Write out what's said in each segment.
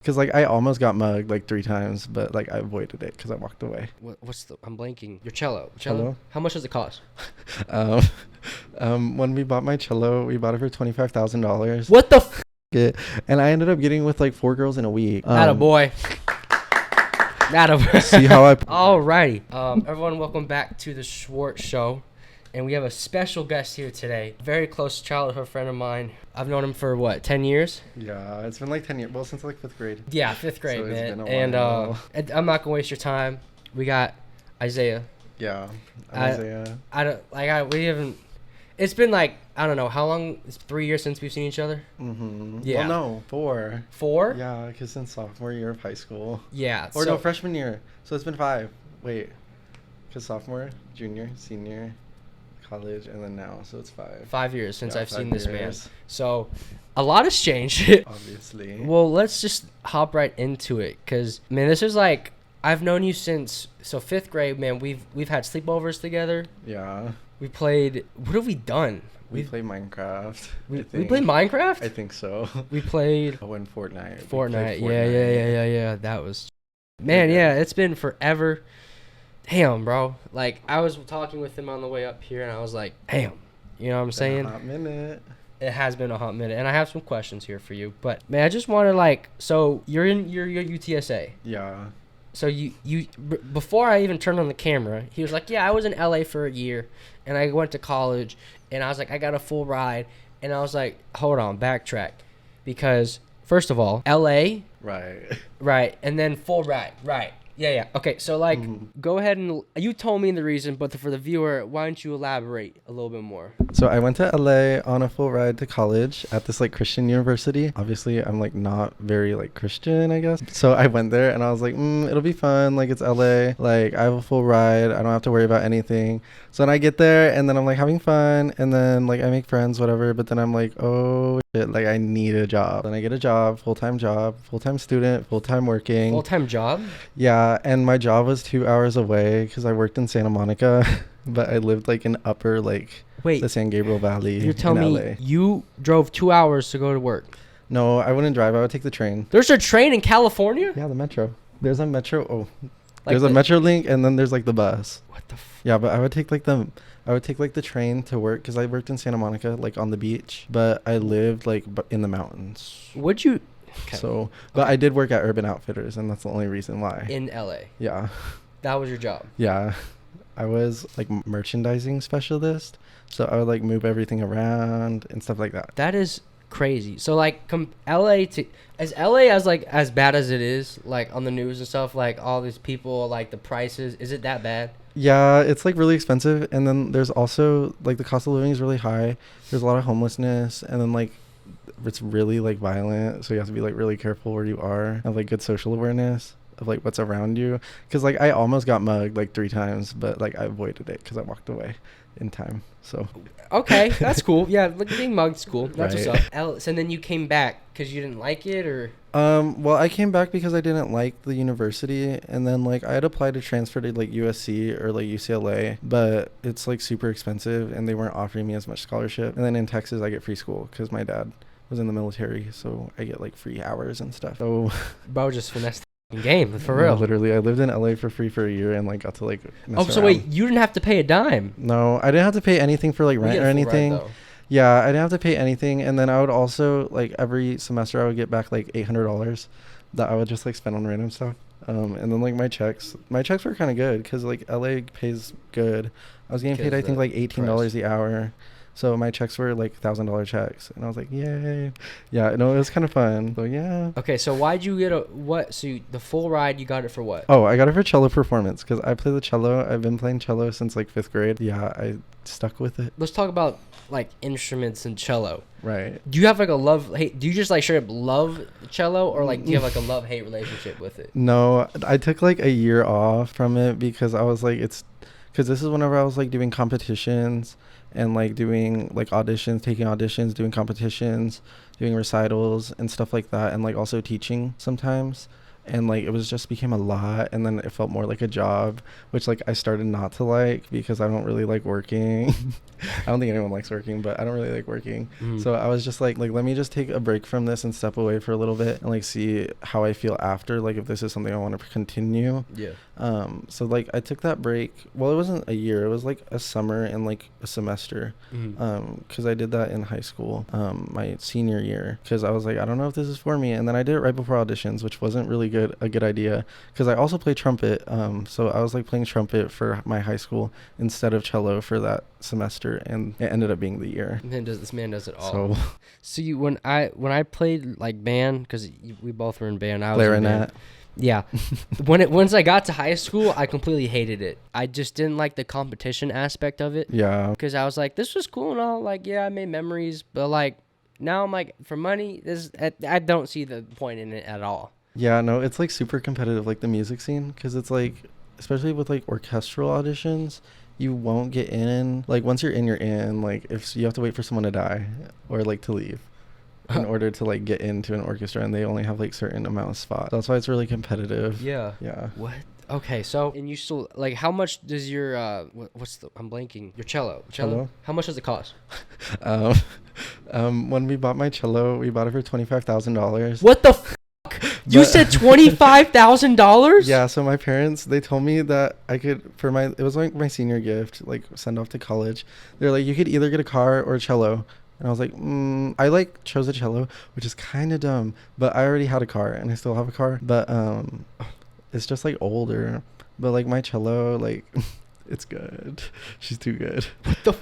Because, like, I almost got mugged, like, 3 times, but, like, I avoided it because I walked away. I'm blanking. Your cello. Cello? How much does it cost? Um, when we bought my cello, we bought it for $25,000. What the f? And I ended up getting with, like, 4 girls in a week. Attaboy. Attaboy. See how I... Alrighty. Everyone, welcome back to the Schwartz Show. And we have a special guest here today. Very close childhood friend of mine. I've known him for, 10 years? Yeah, it's been like 10 years. Well, since like 5th grade. Yeah, 5th grade, So it's man. been a And while. I'm not going to waste your time. We got Isiah. Yeah. Isiah. It's been like, I don't know, how long? It's 3 years since we've seen each other? Mm-hmm. Yeah. Well, no, 4. 4? Yeah, because since sophomore year of high school. Yeah. Or no, freshman year. So it's been 5. Wait. Because sophomore, junior, senior, college, and then now. So it's 5. 5 years since I've seen this man. years. So a lot has changed. Obviously. Well, let's just hop right into it. Because, man, this is like, I've known you since, 5th grade, man. We've had sleepovers together. Yeah. We played, what have we done? We played Minecraft. We played Minecraft? I think so. We played Oh, and Fortnite. Fortnite. Yeah. That was, man, yeah, it's been forever. Damn, bro. Like, I was talking with him on the way up here, and I was like, damn. You know what I'm saying? A hot minute. It has been a hot minute, and I have some questions here for you. But, man, I just want to, so you're in your UTSA. Yeah. So before I even turned on the camera, he was like, yeah, I was in LA for a year, and I went to college, and I was like, I got a full ride. And I was like, hold on, backtrack. Because, first of all, LA. Right. And then full ride. Right. Yeah. Okay, so, Go ahead and, you told me the reason, but for the viewer, why don't you elaborate a little bit more? So I went to LA on a full ride to college at this, Christian university. Obviously, I'm, not very, Christian, I guess. So I went there, and I was like, it'll be fun. It's LA. I have a full ride. I don't have to worry about anything. So then I get there, and then I'm, having fun, and then, I make friends, whatever. But then I'm like, oh, shit, I need a job. Then I get a job, full-time student, full-time working. Full-time job? Yeah, and my job was 2 hours away because I worked in Santa Monica, but I lived in upper Wait, the San Gabriel Valley. You're telling me you drove 2 hours to go to work? No, I wouldn't drive. I would take the train. There's a train in California? Yeah, the metro. There's a metro. Oh, there's a metro link, and then there's the bus. What the? Yeah, but I would take the train to work because I worked in Santa Monica, on the beach, but I lived in the mountains. Would you? Okay. So, but I did work at Urban Outfitters, and that's the only reason why. In LA. Yeah. That was your job. Yeah. I was merchandising specialist, so I would move everything around and stuff like that. That is crazy. So LA to as as bad as it is on the news and stuff, all these people, the prices, is it that bad? Yeah, it's really expensive, and then there's also the cost of living is really high. There's a lot of homelessness, and then it's really violent, so you have to be really careful where you are, have good social awareness of what's around you, because I almost got mugged 3 times, but I avoided it because I walked away in time. So okay, that's cool. Yeah, being mugged's cool. That's right. What's up. So then you came back because you didn't like it, or well, I came back because I didn't like the university, and then I had applied to transfer to USC or UCLA, but it's super expensive, and they weren't offering me as much scholarship. And then in Texas I get free school because my dad was in the military, so I get free hours and stuff. So bro, just finesse the game for real. Literally, I lived in LA for free for a year and got to mess so around. wait, you didn't have to pay a dime? No, I didn't have to pay anything for rent or anything. Ride, yeah, I didn't have to pay anything, and then I would also every semester I would get back $800 that I would just spend on random stuff. And then my checks were kind of good because LA pays good. I was getting paid I think $18 the hour. So my checks were $1,000 checks, and I was like, yay. Yeah, no, it was kind of fun. So yeah. Okay, so why'd you get the full ride, you got it for what? Oh, I got it for cello performance because I play the cello. I've been playing cello since 5th grade. Yeah, I stuck with it. Let's talk about instruments and cello. Right. Do you have a love-hate? Do you just straight up love cello, or do you have a love-hate relationship with it? No, I took a year off from it because I was because this is whenever I was doing competitions and doing auditions, taking auditions, doing competitions, doing recitals and stuff like that, and also teaching sometimes. and like it was just became a lot, and then it felt more like a job, which like I started not to like because I don't really like working. I don't think anyone likes working, but I don't really like working. So I was just like let me just take a break from this and step away for a little bit and like see how I feel after, like if this is something I want to continue. Yeah. So like I took that break. Well, it wasn't a year, it was like a summer and like a semester. Because I did that in high school, my senior year, because I was like, I don't know if this is for me. And then I did it right before auditions, which wasn't really a good idea, because I also play trumpet. So I was like playing trumpet for my high school instead of cello for that semester, and it ended up being the year. This man does it all. So you, when I played like band, because we both were in band, I was in band. Yeah. Once I got to high school, I completely hated it. I just didn't like the competition aspect of it. Yeah. Because I was like, this was cool and all. Like, yeah, I made memories, but like now I'm like, for money, I don't see the point in it at all. Yeah, no, it's like super competitive, like the music scene, because it's like, especially with like orchestral auditions, you won't get in. Like once you're in, you're in. Like if you have to wait for someone to die or like to leave in order to like get into an orchestra, and they only have like certain amount of spots. That's why it's really competitive. Yeah. What? Okay, so, and you still, like, how much does your I'm blanking, your cello? How much does it cost? When we bought my cello, we bought it for $25,000. What the fuck? You said $25,000? Yeah, so my parents, they told me that I could, it was like my senior gift, like send off to college. They're like, you could either get a car or a cello. And I was like, I like chose a cello, which is kind of dumb, but I already had a car and I still have a car, but it's just like older. But like my cello, like it's good. She's too good. What the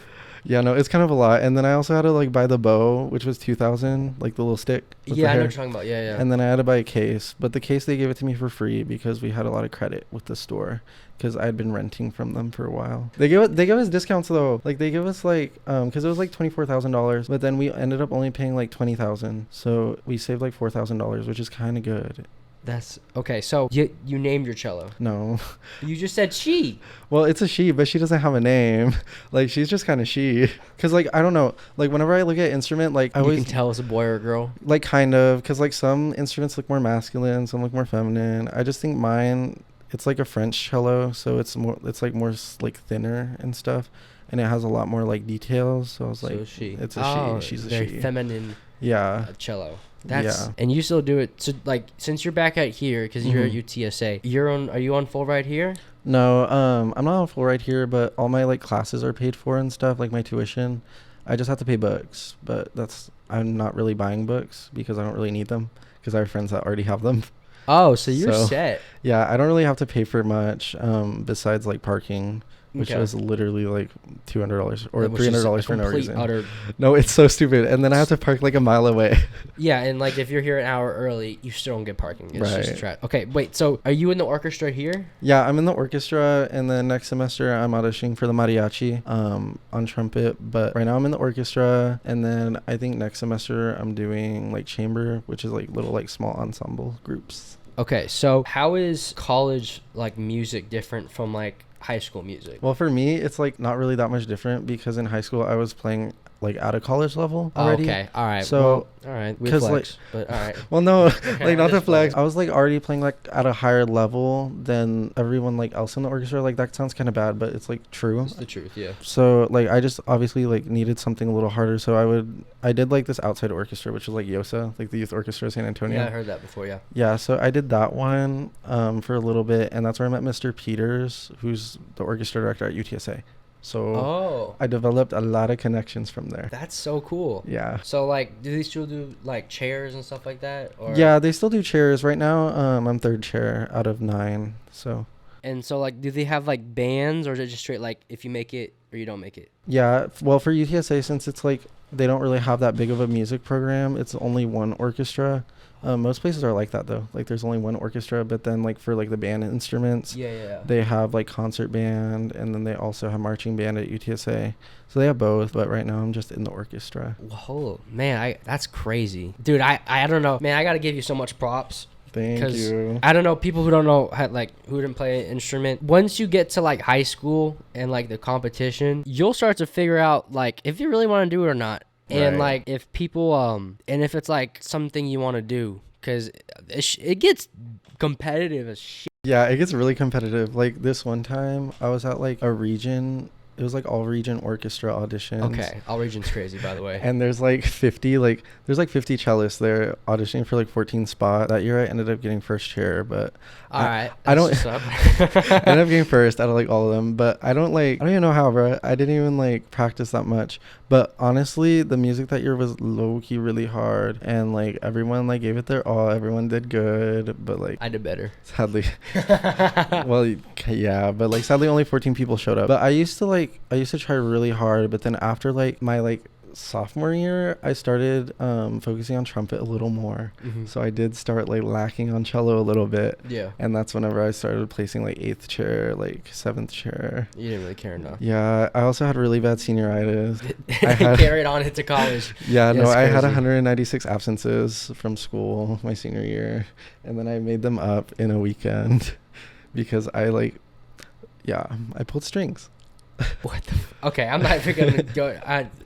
Yeah, no, it's kind of a lot. And then I also had to like buy the bow, which was $2,000, like the little stick. Yeah, I know what you're talking about. Yeah. And then I had to buy a case, but the case they gave it to me for free because we had a lot of credit with the store, because I had been renting from them for a while. They gave us discounts though. Like they give us like because it was like $24,000, but then we ended up only paying like $20,000, so we saved like $4,000, which is kind of good. That's okay. So you named your cello? No. You just said she. Well, it's a she, but she doesn't have a name. Like she's just kind of she. Cause like I don't know. Like whenever I look at instrument, like I always can tell it's a boy or a girl. Like kind of, cause like some instruments look more masculine, some look more feminine. I just think mine, it's like a French cello, so it's like more like thinner and stuff, and it has a lot more like details. So I was like, it's a she. She's a very she. Feminine. Yeah. Cello. And you still do it. So like, since you're back out here, because you're at UTSA, are you on full ride here? No, I'm not on full ride here, but all my like classes are paid for and stuff, like my tuition. I just have to pay books, but I'm not really buying books because I don't really need them, because I have friends that already have them. Oh, so you're set. Yeah, I don't really have to pay for much besides like parking, which was literally like $200 or $300 for no reason. No, it's so stupid. And then I have to park like a mile away. Yeah, and like if you're here an hour early, you still don't get parking. It's just trash. Okay, wait. So are you in the orchestra here? Yeah, I'm in the orchestra, and then next semester I'm auditioning for the mariachi on trumpet. But right now I'm in the orchestra, and then I think next semester I'm doing like chamber, which is like little like small ensemble groups. Okay, so how is college like music different from like high school music? Well, for me, it's like not really that much different, because in high school I was playing like at a college level already. Okay, all right. So all right, we flex, like, but all right. Well, no, like not to flex. I was like already playing like at a higher level than everyone like else in the orchestra. Like that sounds kind of bad, but it's like true. It's the truth, yeah. So like I just obviously like needed something a little harder. So I did like this outside orchestra, which was like YOSA, like the Youth Orchestra of San Antonio. Yeah, I heard that before. Yeah. Yeah, so I did that one for a little bit, and that's where I met Mr. Peters, who's the orchestra director at UTSA. So I developed a lot of connections from there. That's so cool. Yeah. So like, do they still do like chairs and stuff like that? Or? Yeah, they still do chairs. Right now, I'm third chair out of 9. So. And so like, do they have like bands, or is it just straight like if you make it or you don't make it? Yeah. Well, for UTSA, since it's like they don't really have that big of a music program, it's only one orchestra. Most places are like that though. Like there's only one orchestra, but then like for like the band instruments, they have like concert band, and then they also have marching band at UTSA. So they have both, but right now I'm just in the orchestra. Whoa, man, that's crazy, dude. I don't know, man. I gotta give you so much props. Thank you. I don't know, people who don't know who didn't play an instrument, once you get to like high school and like the competition, you'll start to figure out like if you really want to do it or not. And like if people and if it's like something you want to do, because it gets competitive as shit. Yeah, it gets really competitive. Like this one time, I was at like a region. It was like all region orchestra auditions. Okay, all region's crazy, by the way. And there's like 50 cellists there auditioning for like 14 spot. That year I ended up getting first chair, but All right, I don't what's up. I ended up getting first out of like all of them, but I don't even know how, bro. I didn't even like practice that much. But honestly, the music that year was low key really hard, and like everyone like gave it their all. Everyone did good, but like I did better. sadly, well, yeah, but like sadly only 14 people showed up. But I used to try really hard, but then after like my like sophomore year, I started focusing on trumpet a little more. So I did start like lacking on cello a little bit. Yeah. And that's whenever I started placing like 8th chair, like 7th chair. You didn't really care enough. Yeah, I also had really bad senioritis. Carried on into college. Yeah, no, That's I had crazy. 196 absences from school my senior year, and then I made them up in a weekend because I pulled strings. What the okay, I'm not even gonna go.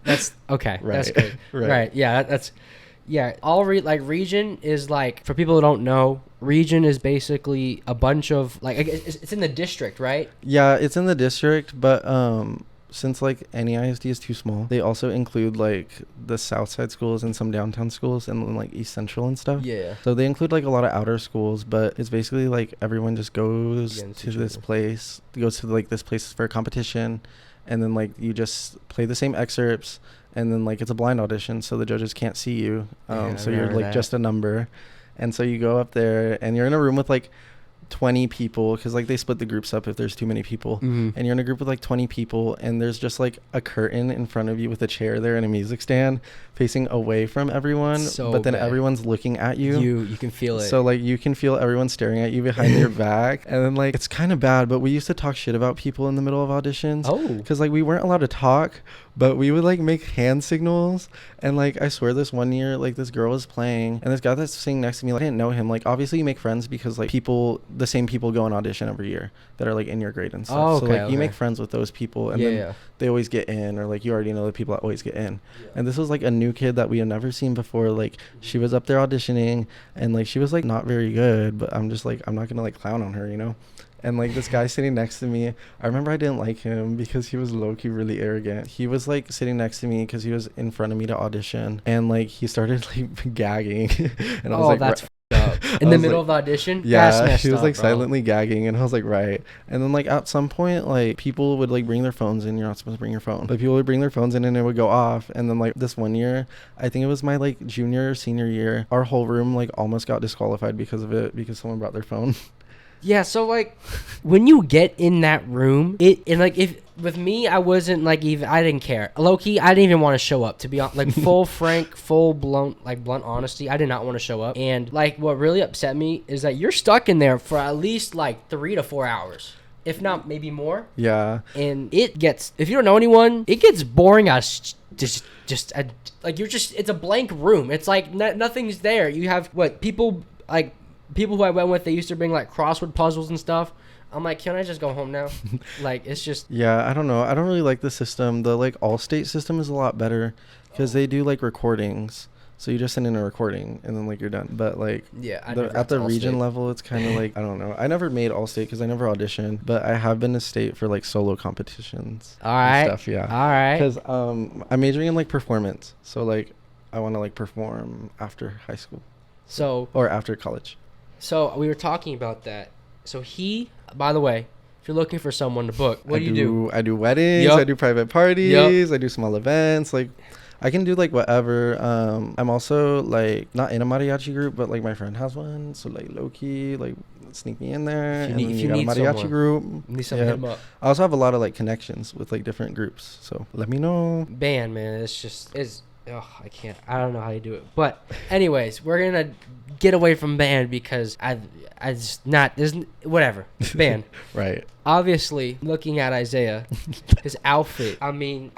That's okay. Right. That's good. Right. Right. Yeah. That's yeah. All like region is like, for people who don't know, region is basically a bunch of like it's in the district, right? Yeah, it's in the district, but since like any ISD is too small, they also include like the south side schools and some downtown schools and then like East Central and stuff. Yeah. So they include like a lot of outer schools, but it's basically like everyone just goes Against to each this other. place, goes to like this place for a competition, and then like you just play the same excerpts, and then like it's a blind audition, so the judges can't see you. Yeah, So I you're remember like that. just a number, and so you go up there and you're in a room with like 20 people, because like they split the groups up if there's too many people. And you're in a group with like 20 people, and there's just like a curtain in front of you with a chair there and a music stand facing away from everyone, So but then bad. everyone's looking at you. You can feel it. So like you can feel everyone staring at you behind your back, and then like it's kind of bad, but we used to talk shit about people in the middle of auditions. Oh. Because like we weren't allowed to talk, but we would like make hand signals. And like I swear this one year, like this girl was playing, and this guy that's sitting next to me, like, I didn't know him. Like obviously you make friends because like the same people go on audition every year that are like in your grade and stuff. Oh, So okay, like you okay. make friends with those people, and Yeah, then yeah. they always get in, or like you already know the people that always get in. And this was like a new kid that we had never seen before. Like she was up there auditioning, and like she was like not very good, but I'm just like, I'm not gonna like clown on her, you know. And like this guy sitting next to me, I remember I didn't like him because he was low-key really arrogant. He was like sitting next to me because he was in front of me to audition, and like he started like gagging. And I was like, that's "Right." up. In I the was middle like- of the audition? That's Yeah, messed he was up, like bro. silently gagging, and I was like, right. And then like at some point, like people would like bring their phones in. You're not supposed to bring your phone, but people would bring their phones in and it would go off. And then like this one year, I think it was my like junior or senior year, our whole room like almost got disqualified because of it, because someone brought their phone. Yeah, so like when you get in that room, and like if with me, I wasn't like I didn't care. Low key, I didn't even want to show up, to be honest. Like full blown, like blunt honesty, I did not want to show up. And like what really upset me is that you're stuck in there for at least like 3 to 4 hours, if not maybe more. Yeah. And it gets, if you don't know anyone, it gets boring as like you're just, it's a blank room. It's like nothing's there. You have people who I went with, they used to bring like crossword puzzles and stuff. I'm like, can I just go home now? Like, it's just. Yeah, I don't know. I don't really like the system. The like Allstate system is a lot better because they do like recordings. So you just send in a recording and then like you're done. But like Yeah, at the region level, it's kind of like, I don't know. I never made Allstate because I never auditioned, but I have been to state for like solo competitions. All right. And stuff, yeah. All right. Because I'm majoring in like performance. So like I want to like perform after high school or after college. So we were talking about that. So by the way, if you're looking for someone to book, what do you do? I do weddings. Yup. I do private parties. Yup. I do small events. Like I can do like whatever. I'm also like not in a mariachi group, but like my friend has one. So like low key, like sneak me in there. If you got need a mariachi someone. group. You need someone to hit 'em up. I also have a lot of like connections with like different groups. So let me know. Band, man, I can't. I don't know how you do it. But anyways, we're gonna get away from band because I just not. There's whatever band. Right. Obviously, looking at Isiah, his outfit. I mean,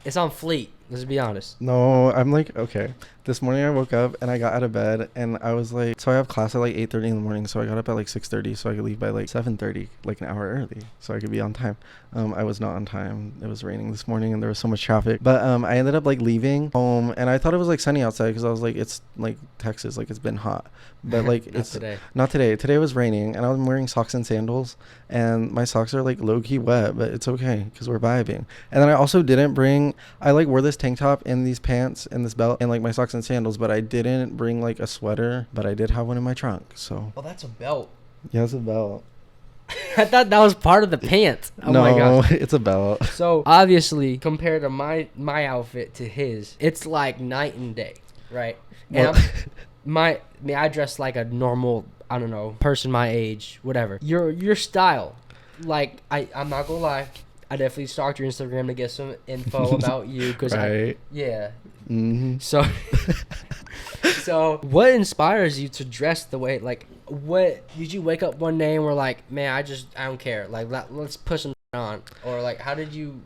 it's on fleek. Let's be honest. No, I'm like, okay. This morning I woke up and I got out of bed and I was like, so I have class at like 8:30 in the morning, so I got up at like 6:30 so I could leave by like 7:30, like an hour early, so I could be on time. I was not on time. It was raining this morning and there was so much traffic. But I ended up like leaving home and I thought it was like sunny outside because I was like, it's like Texas, like it's been hot. But like it's today. Not today. Today was raining and I was wearing socks and sandals and my socks are like low key wet, but it's okay because we're vibing. And then I also didn't bring. I like wore this tank top and these pants and this belt and like my socks and sandals, but I didn't bring like a sweater. But I did have one in my trunk. So. Oh, that's a belt. Yeah, it's a belt. I thought that was part of the pants. Oh no, my gosh. It's a belt. So obviously, compared to my outfit to his, it's like night and day, right? And Well, I dress like a normal, I don't know, person my age, whatever. Your style, like I'm not gonna lie, I definitely stalked your Instagram to get some info about you, cause right. yeah. Mm-hmm. So what inspires you to dress the way, like, what did you wake up one day and were like, man, I don't care, like let's put some on, or like how did you?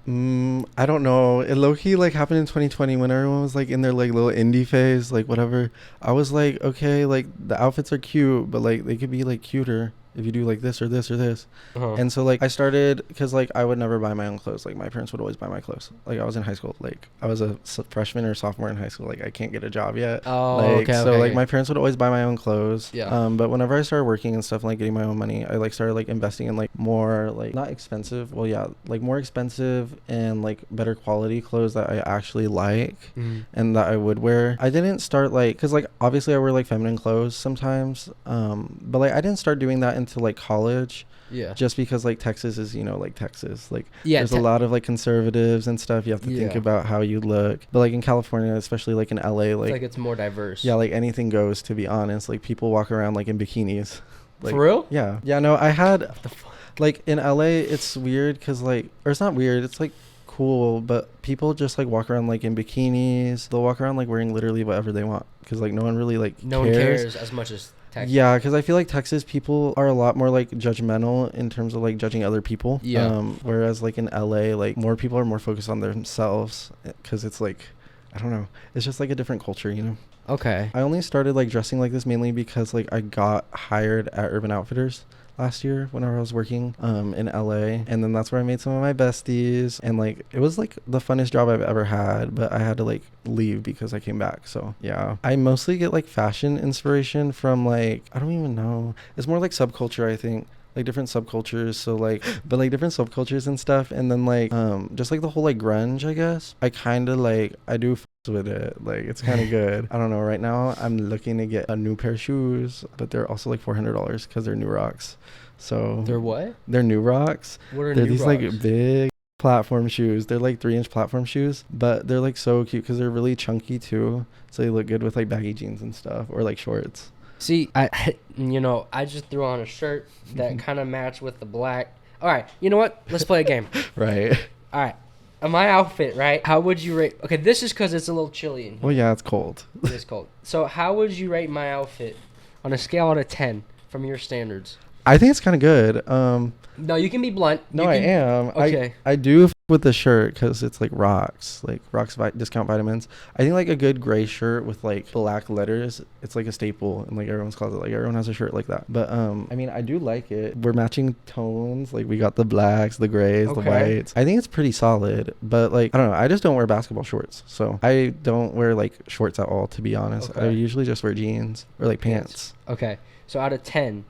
I don't know. It low-key like happened in 2020 when everyone was like in their like little indie phase, like whatever. I was like, okay, like the outfits are cute, but like they could be like cuter if you do like this or this or this. And so like I started, because like I would never buy my own clothes. Like my parents would always buy my clothes. Like I was in high school, like I was a freshman or sophomore in high school, like I can't get a job yet. Okay. My parents would always buy my own clothes. Yeah. But whenever I started working and stuff and like getting my own money, I like started like investing in like more like not expensive, well yeah, like more expensive and like better quality clothes that I actually like and that I would wear. I didn't start like, because like obviously I wear like feminine clothes sometimes, but like I didn't start doing that into like college. Yeah. Just because like Texas is, you know, like Texas, like Yeah, there's a lot of like conservatives and stuff. You have to think about how you look. But like in California, especially like in LA, like it's more diverse. yeah, like anything goes, to be honest. Like people walk around like in bikinis. Like, for real? Yeah. Yeah, no, I had like in LA it's weird because like, or it's not weird, it's like cool, but people just like walk around like in bikinis. They'll walk around like wearing literally whatever they want because like no one really like cares. No one cares as much as Texas. Yeah, because I feel like Texas people are a lot more like judgmental in terms of like judging other people. Yeah. Whereas like in LA, like more people are more focused on themselves because it's like, I don't know, it's just like a different culture, you know? Okay. I only started like dressing like this mainly because like I got hired at Urban Outfitters last year whenever I was working in LA, and then that's where I made some of my besties, and like it was like the funnest job I've ever had, but I had to like leave because I came back. So yeah, I mostly get like fashion inspiration from like, I don't even know, it's more like subculture, I think, like different subcultures. So like, but like different subcultures and stuff, and then like just like the whole like grunge, I guess I kind of like, I do with it, like it's kind of good. I don't know, right now I'm looking to get a new pair of shoes, but they're also like $400 because they're New Rocks. So They're what? They're New Rocks. What are they're New these Rocks? like big platform shoes. They're like 3-inch platform shoes, but they're like so cute because they're really chunky too, so they look good with like baggy jeans and stuff, or like shorts. See, I I just threw on a shirt that kind of matched with the black. All right, you know what? Let's play a game. Right. All right. My outfit, right? How would you rate? Okay, this is because it's a little chilly in here. Well, yeah, it's cold. It's cold. So how would you rate my outfit on a scale out of 10 from your standards? I think it's kind of good. No, you can be blunt. No, I am. Okay. I do with the shirt because it's like Rocks discount vitamins. I think like a good gray shirt with like black letters, it's like a staple in like everyone's closet. Like everyone has a shirt like that. But I mean, I do like it. We're matching tones. Like we got the blacks, the grays, the whites. I think it's pretty solid. But like, I don't know. I just don't wear basketball shorts. So I don't wear like shorts at all, to be honest. Okay. I usually just wear jeans or like pants. Okay. So out of 10,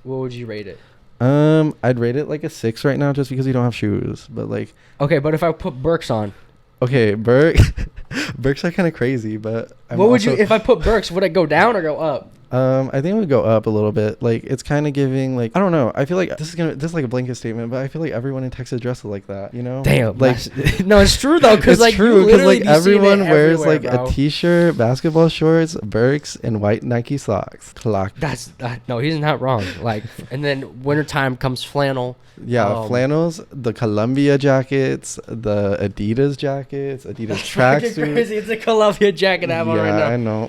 what would you rate it? I'd rate it like a 6 right now just because you don't have shoes. But like, okay, but if I put Birks on, okay, Birks are kind of crazy, but what would you, if I put Birks, would it go down or go up? I think it would go up a little bit. Like it's kind of giving like, I don't know. I feel like this is like a blanket statement, but I feel like everyone in Texas dresses like that, you know? Damn. Like no, it's true though, because like true because like everyone wears like bro. a t-shirt, basketball shorts, Birks, and white Nike socks. Clock. That's no, he's not wrong. Like, and then wintertime comes flannel. Yeah, flannels, the Columbia jackets, the Adidas jackets, Adidas tracksuits. Crazy. It's a Columbia jacket I have on right now. Yeah, I know.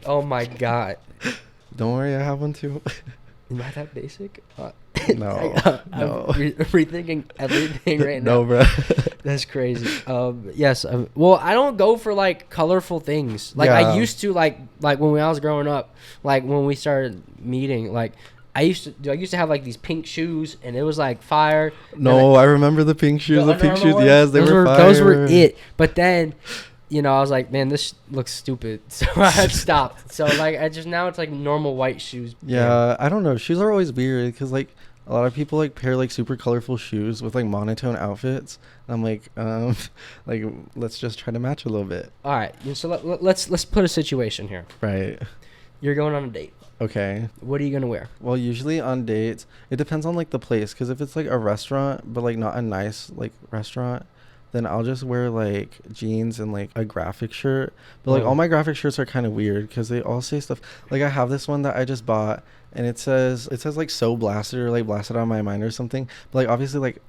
Oh my god. Don't worry, I have one too. Am I that basic? No, I'm no. rethinking everything right now. No, bro. That's crazy. Yes. Well, I don't go for like colorful things. Like I Yeah. used to, like when I was growing up, like when we started meeting, like I used to have like these pink shoes, and it was like fire. No, I remember the pink shoes. The Under pink Armour shoes. ones, Yes, they were fire. those were it. But then, I was like, man, this looks stupid, so I had stopped. So like now it's like normal white shoes. Yeah, I don't know. Shoes are always weird because like a lot of people like pair like super colorful shoes with like monotone outfits. I'm like, like let's just try to match a little bit. All right, so let's put a situation here. Right. You're going on a date. Okay. What are you gonna wear? Well, usually on dates, it depends on like the place. Because if it's like a restaurant, but like not a nice like restaurant, then I'll just wear like jeans and like a graphic shirt. But like all my graphic shirts are kind of weird because they all say stuff. Like I have this one that I just bought, and it says like so blasted or like blasted on my mind or something. But like obviously like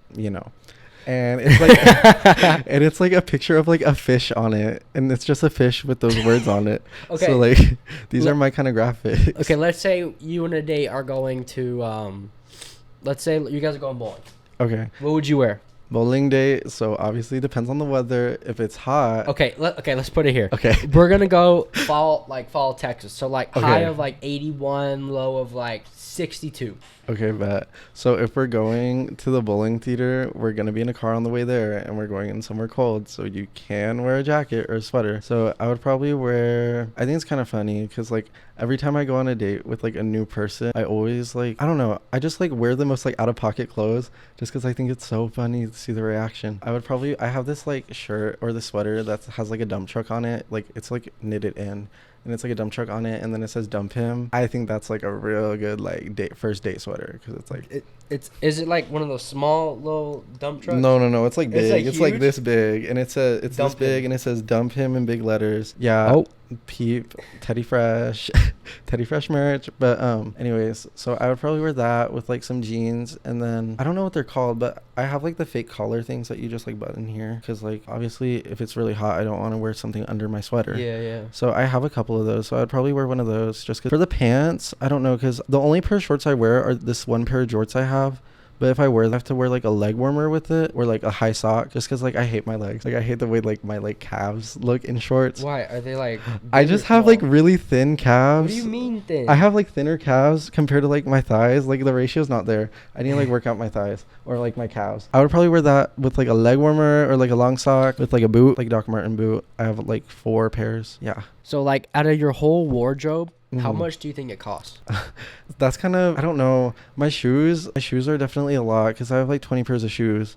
and it's like and it's like a picture of like a fish on it, and it's just a fish with those words on it. Okay. So like these are my kind of graphics. Okay, let's say you and a date are going to let's say you guys are going bowling. Okay. What would you wear? Bowling date, so obviously depends on the weather. If it's hot. Okay, let's put it here. Okay. We're gonna go fall Texas. So like Okay. high of like 81, low of like 62. Okay, bet. So if we're going to the bowling theater, we're going to be in a car on the way there, and we're going in somewhere cold, so you can wear a jacket or a sweater. So I would probably wear, I think it's kind of funny because like every time I go on a date with like a new person, I always like, I don't know, I just like wear the most like out of pocket clothes just because I think it's so funny to see the reaction. I have this like shirt or the sweater that has like a dump truck on it. Like it's like knitted in. And it's like a dump truck on it, and then it says dump him. I think that's like a real good like first date sweater because it's like is it like one of those small little dump trucks? No, it's like big. It's like huge? this big, and it's this big, and it says dump him in big letters. Yeah. Oh. Peep, Teddy Fresh, Teddy Fresh merch. But anyways, so I would probably wear that with like some jeans, and then I don't know what they're called, but I have like the fake collar things that you just like button here, because like obviously if it's really hot, I don't want to wear something under my sweater. Yeah. So I have a couple of those, so I'd probably wear one of those just because. For the pants, I don't know, because the only pair of shorts I wear are this one pair of jorts I have. But if I have to wear like a leg warmer with it or like a high sock, just because like I hate my legs. Like I hate the way like my like calves look in shorts. Why are they like? I just have like really thin calves. What do you mean thin? I have like thinner calves compared to like my thighs. Like the ratio's not there. I need to like work out my thighs or like my calves. I would probably wear that with like a leg warmer or like a long sock with like a boot, like Doc Marten boot. I have like 4 pairs. Yeah. So like out of your whole wardrobe, how Mhm. much do you think it costs? That's kind of, I don't know. My shoes are definitely a lot because I have like 20 pairs of shoes,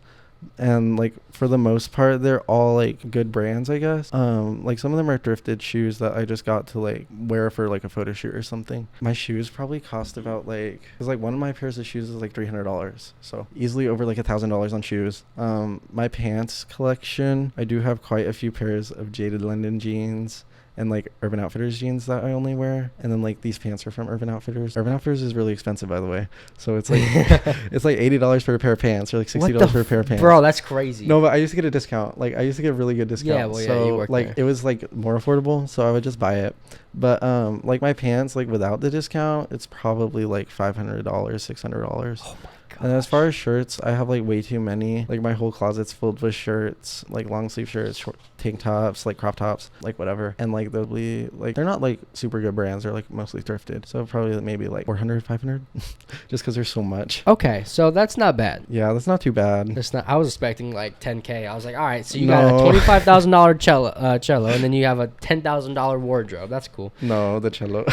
and like for the most part they're all like good brands, I guess. Like some of them are thrifted shoes that I just got to like wear for like a photo shoot or something. My shoes probably cost about like, because like one of my pairs of shoes is like $300, so easily over like $1,000 on shoes. My pants collection, I do have quite a few pairs of Jaded London jeans and like Urban Outfitters jeans that I only wear, and then like these pants are from Urban Outfitters. Urban Outfitters is really expensive, by the way, so it's like it's like $80 for a pair of pants or like $60 for a pair of pants. Bro, that's crazy. No, but I used to get a discount. Like I used to get a really good discount. Yeah, well, yeah, so you worked like there. it was like more affordable, so I would just buy it. But like my pants, like without the discount, it's probably like $500, $600. Oh my god. And as far as shirts, I have like way too many. Like my whole closet's filled with shirts, like long sleeve shirts, short tank tops, like crop tops, like whatever. And like they'll be like, they're not like super good brands. They're like mostly thrifted. So probably maybe like 400, 500, just because there's so much. Okay, so that's not bad. Yeah, that's not too bad. That's not. I was expecting like 10K. I was like, all right, so you got a $25,000 cello, and then you have a $10,000 wardrobe. That's cool. No, the cello.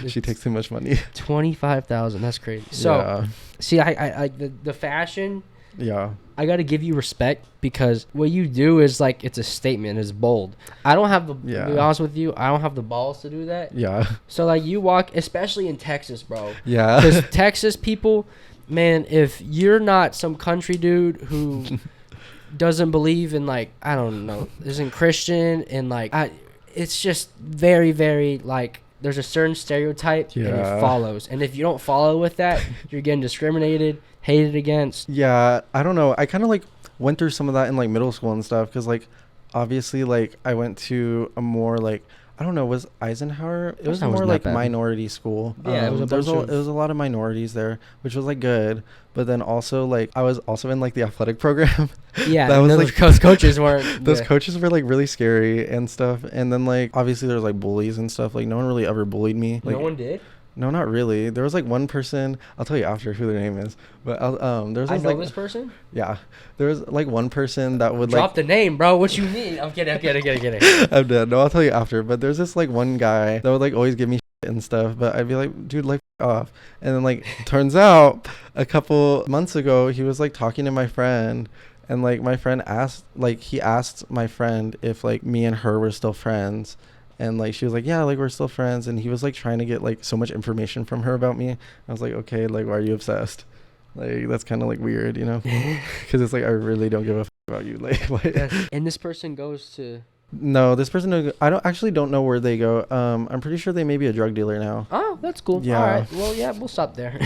She takes too much money. 25,000. That's crazy. So yeah. see, I the fashion. Yeah. I gotta give you respect because what you do is like it's a statement. It's bold. I don't have the. Yeah. To be honest with you, I don't have the balls to do that. Yeah. So like you walk, especially in Texas, bro. Yeah. Because Texas people, man, if you're not some country dude who doesn't believe in like, I don't know, isn't Christian and like it's just very, very like there's a certain stereotype and it follows. And if you don't follow with that, you're getting discriminated, hated against. Yeah, I don't know. I kind of like went through some of that in like middle school and stuff because like obviously like I went to a more like I don't know, was Eisenhower? It was Eisenhower more wasn't that like bad. minority school. Yeah, it was a there was bunch of- it was a lot of minorities there, which was like good. But then also like I was also in like the athletic program. Yeah, that and was those like coaches weren't. those yeah. coaches were like really scary and stuff. And then like obviously there was like bullies and stuff. Like no one really ever bullied me. Like No one did. no, not really. There was like one person. I'll tell you after who their name is. But there was I this, know like this person. yeah, there was like one person that would Drop like the name, bro. What you mean? I'm kidding. I'm dead. No, I'll tell you after. But there's this like one guy that would like always give me shit and stuff. But I'd be like, dude, like off. And then like turns out a couple months ago he was like talking to my friend, and like my friend asked he asked my friend if like me and her were still friends. And like she was like, yeah, like we're still friends. And he was like trying to get like so much information from her about me. I was like, okay, like why are you obsessed? Like that's kind of like weird, you know? Because it's like I really don't give a about you. Like what? And this person goes to. No, this person, I don't know where they go. I'm pretty sure they may be a drug dealer now. Oh, that's cool. Yeah. All right. Well, yeah, we'll stop there.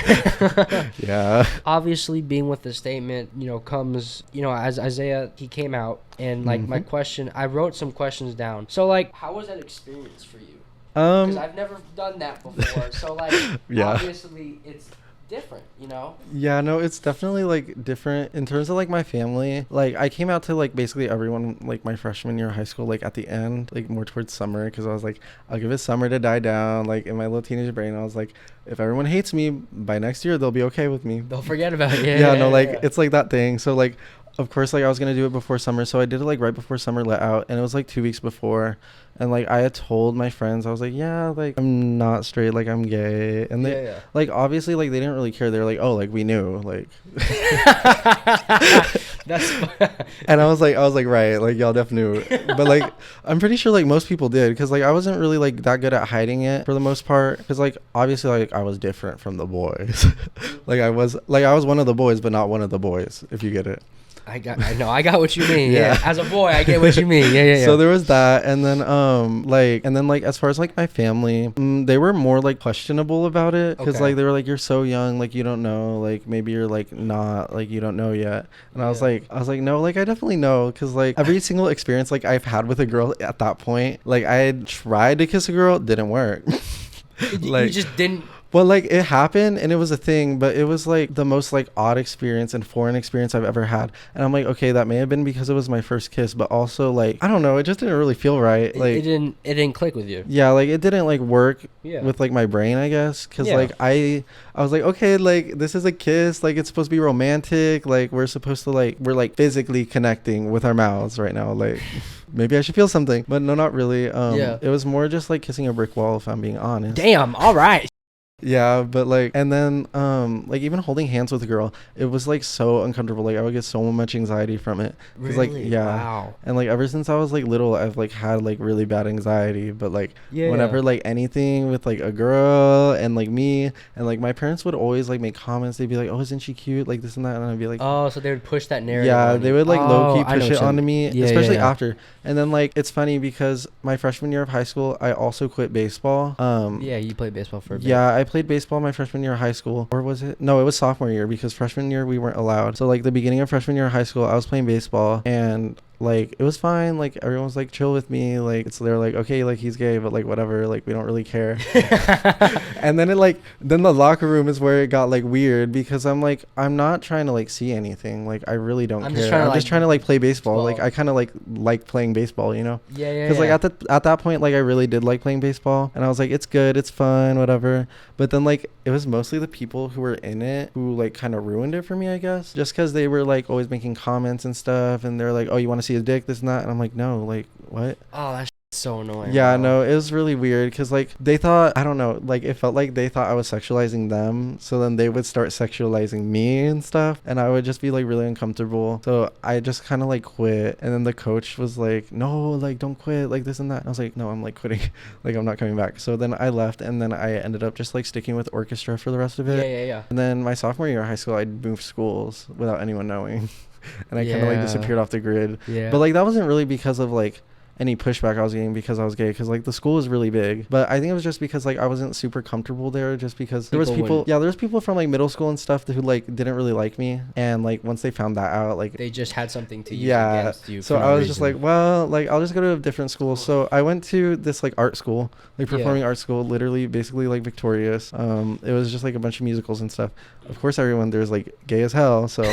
Yeah. Obviously, being with the statement, comes, as Isiah, he came out, and like my question, I wrote some questions down. So like, how was that experience for you? Because I've never done that before. So like, Yeah. obviously, it's different, Yeah, no, it's definitely like different in terms of like my family. Like I came out to like basically everyone like my freshman year of high school, like at the end, like more towards summer, because I was like, I'll give it summer to die down. Like in my little teenage brain, I was like, if everyone hates me by next year, they'll be okay with me. They'll forget about it. Yeah, no, like it's like that thing. So like of course like I was gonna do it before summer, so I did it like right before summer let out, and it was like 2 weeks before. And like I had told my friends, I was like, yeah, like I'm not straight, like I'm gay. And they like obviously like they didn't really care. They were like, oh, like we knew, like That's and I was like right, like y'all def knew. But like I'm pretty sure like most people did, because like I wasn't really like that good at hiding it for the most part, because like obviously like I was different from the boys. I was one of the boys but not one of the boys, if you get it. I got what you mean. Yeah. As a boy, I get what you mean. Yeah. So there was that, and then as far as like my family, they were more like questionable about it, because like they were like, you're so young, like you don't know, like maybe you're like not, like you don't know yet. And I was like no, like I definitely know, because like every single experience like I've had with a girl at that point, like I had tried to kiss a girl, didn't work. Like you just didn't. Well, like it happened and it was a thing, but it was like the most like odd experience and foreign experience I've ever had. And I'm like, okay, that may have been because it was my first kiss, but also like I don't know, it just didn't really feel right. Like it didn't click with you. Yeah, like it didn't like work with like my brain, I guess, because like I was like, okay, like this is a kiss, like it's supposed to be romantic, like we're supposed to like we're like physically connecting with our mouths right now, like maybe I should feel something, but no, not really. It was more just like kissing a brick wall, if I'm being honest. Damn. All right. Yeah, but like, and then like even holding hands with a girl, it was like so uncomfortable. Like I would get so much anxiety from it. Really? Like Wow. And like ever since I was like little, I've like had like really bad anxiety. But like whenever like anything with like a girl and like me, and like my parents would always like make comments. They'd be like, oh, isn't she cute, like this and that, and I'd be like, oh, so they would push that narrative. Yeah, they would like low key push it onto me, especially after. And then like it's funny because my freshman year of high school, I also quit baseball. Yeah, you played baseball for a bit. Yeah, I played baseball my freshman year of high school. Or was it? No, it was sophomore year, because freshman year we weren't allowed. So like the beginning of freshman year of high school, I was playing baseball, and like it was fine, like everyone was like chill with me, like they're like, okay, like he's gay, but like whatever, like we don't really care. And then then the locker room is where it got like weird, because I'm like, I'm not trying to like see anything, like I really don't care. I'm just trying to like play baseball. Like I kind of like playing baseball, you know? Yeah. Because like at that point, like I really did like playing baseball, and I was like, it's good, it's fun, whatever. But then like it was mostly the people who were in it who like kind of ruined it for me, I guess, just because they were like always making comments and stuff, and they're like, oh, you want to see his dick, this and that, and I'm like, no, like what? Oh, that's so annoying. Yeah, no, it was really weird, because like they thought, I don't know, like it felt like they thought I was sexualizing them, so then they would start sexualizing me and stuff, and I would just be like really uncomfortable. So I just kind of like quit, and then the coach was like, no, like don't quit, like this and that, and I was like, no, I'm like quitting. Like I'm not coming back. So then I left, and then I ended up just like sticking with orchestra for the rest of it. Yeah. And then my sophomore year of high school, I moved schools without anyone knowing. And I kind of like disappeared off the grid. Yeah. But like that wasn't really because of like any pushback I was getting because I was gay, because like the school is really big. But I think it was just because like I wasn't super comfortable there, just because there was people from like middle school and stuff who like didn't really like me, and like once they found that out, like they just had something to use against you. So I was just like, well, like I'll just go to a different school. So I went to this like art school, like performing art school, literally basically like Victorious. It was just like a bunch of musicals and stuff. Of course, everyone there's like gay as hell, so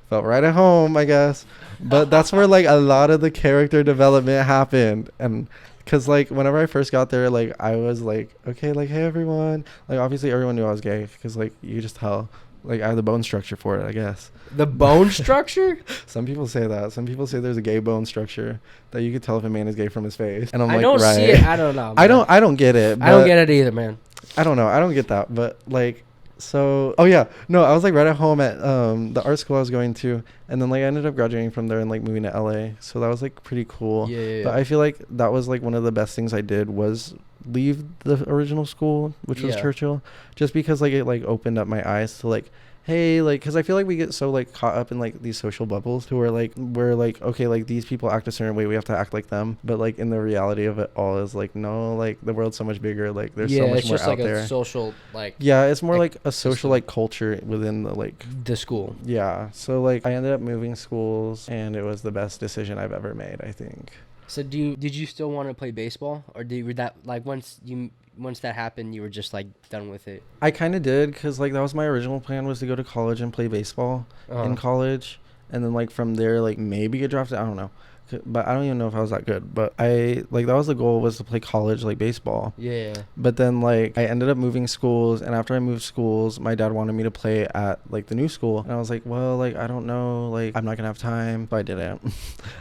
felt right at home, I guess. But that's where like a lot of the character development happened. And because like whenever I first got there, like I was like, okay, like hey everyone, like obviously everyone knew I was gay, because like you just tell, like I have the bone structure for it, I guess. The bone structure? Some people say that. Some people say there's a gay bone structure that you could tell if a man is gay from his face. And I'm I like, don't right. see it. I don't know. Man. I don't get it. I don't get it either, man. I don't know. I don't get that. But like, so, oh yeah, no, I was like right at home at the art school I was going to, and then like I ended up graduating from there and like moving to LA. So that was like pretty cool. Yeah. But I feel like that was like one of the best things I did was leave the original school, which was Churchill, just because like it like opened up my eyes to like, hey, like, because I feel like we get so like caught up in like these social bubbles to where like we're like, okay, like these people act a certain way, we have to act like them, but like in the reality of it all is like, no, like the world's so much bigger, like there's so much more out there. Yeah, it's just like a social like, it's more like a social like culture within the school. Yeah, so like I ended up moving schools, and it was the best decision I've ever made, I think. So did you still want to play baseball, or were that like once that happened, you were just like done with it? I kind of did, because like that was my original plan, was to go to college and play baseball in college, and then like from there like maybe get drafted. I don't know, but I don't even know if I was that good. But I like that was the goal, was to play college like baseball. Yeah. But then like I ended up moving schools, and after I moved schools, my dad wanted me to play at like the new school, and I was like, well, like I don't know, like I'm not gonna have time. So I didn't.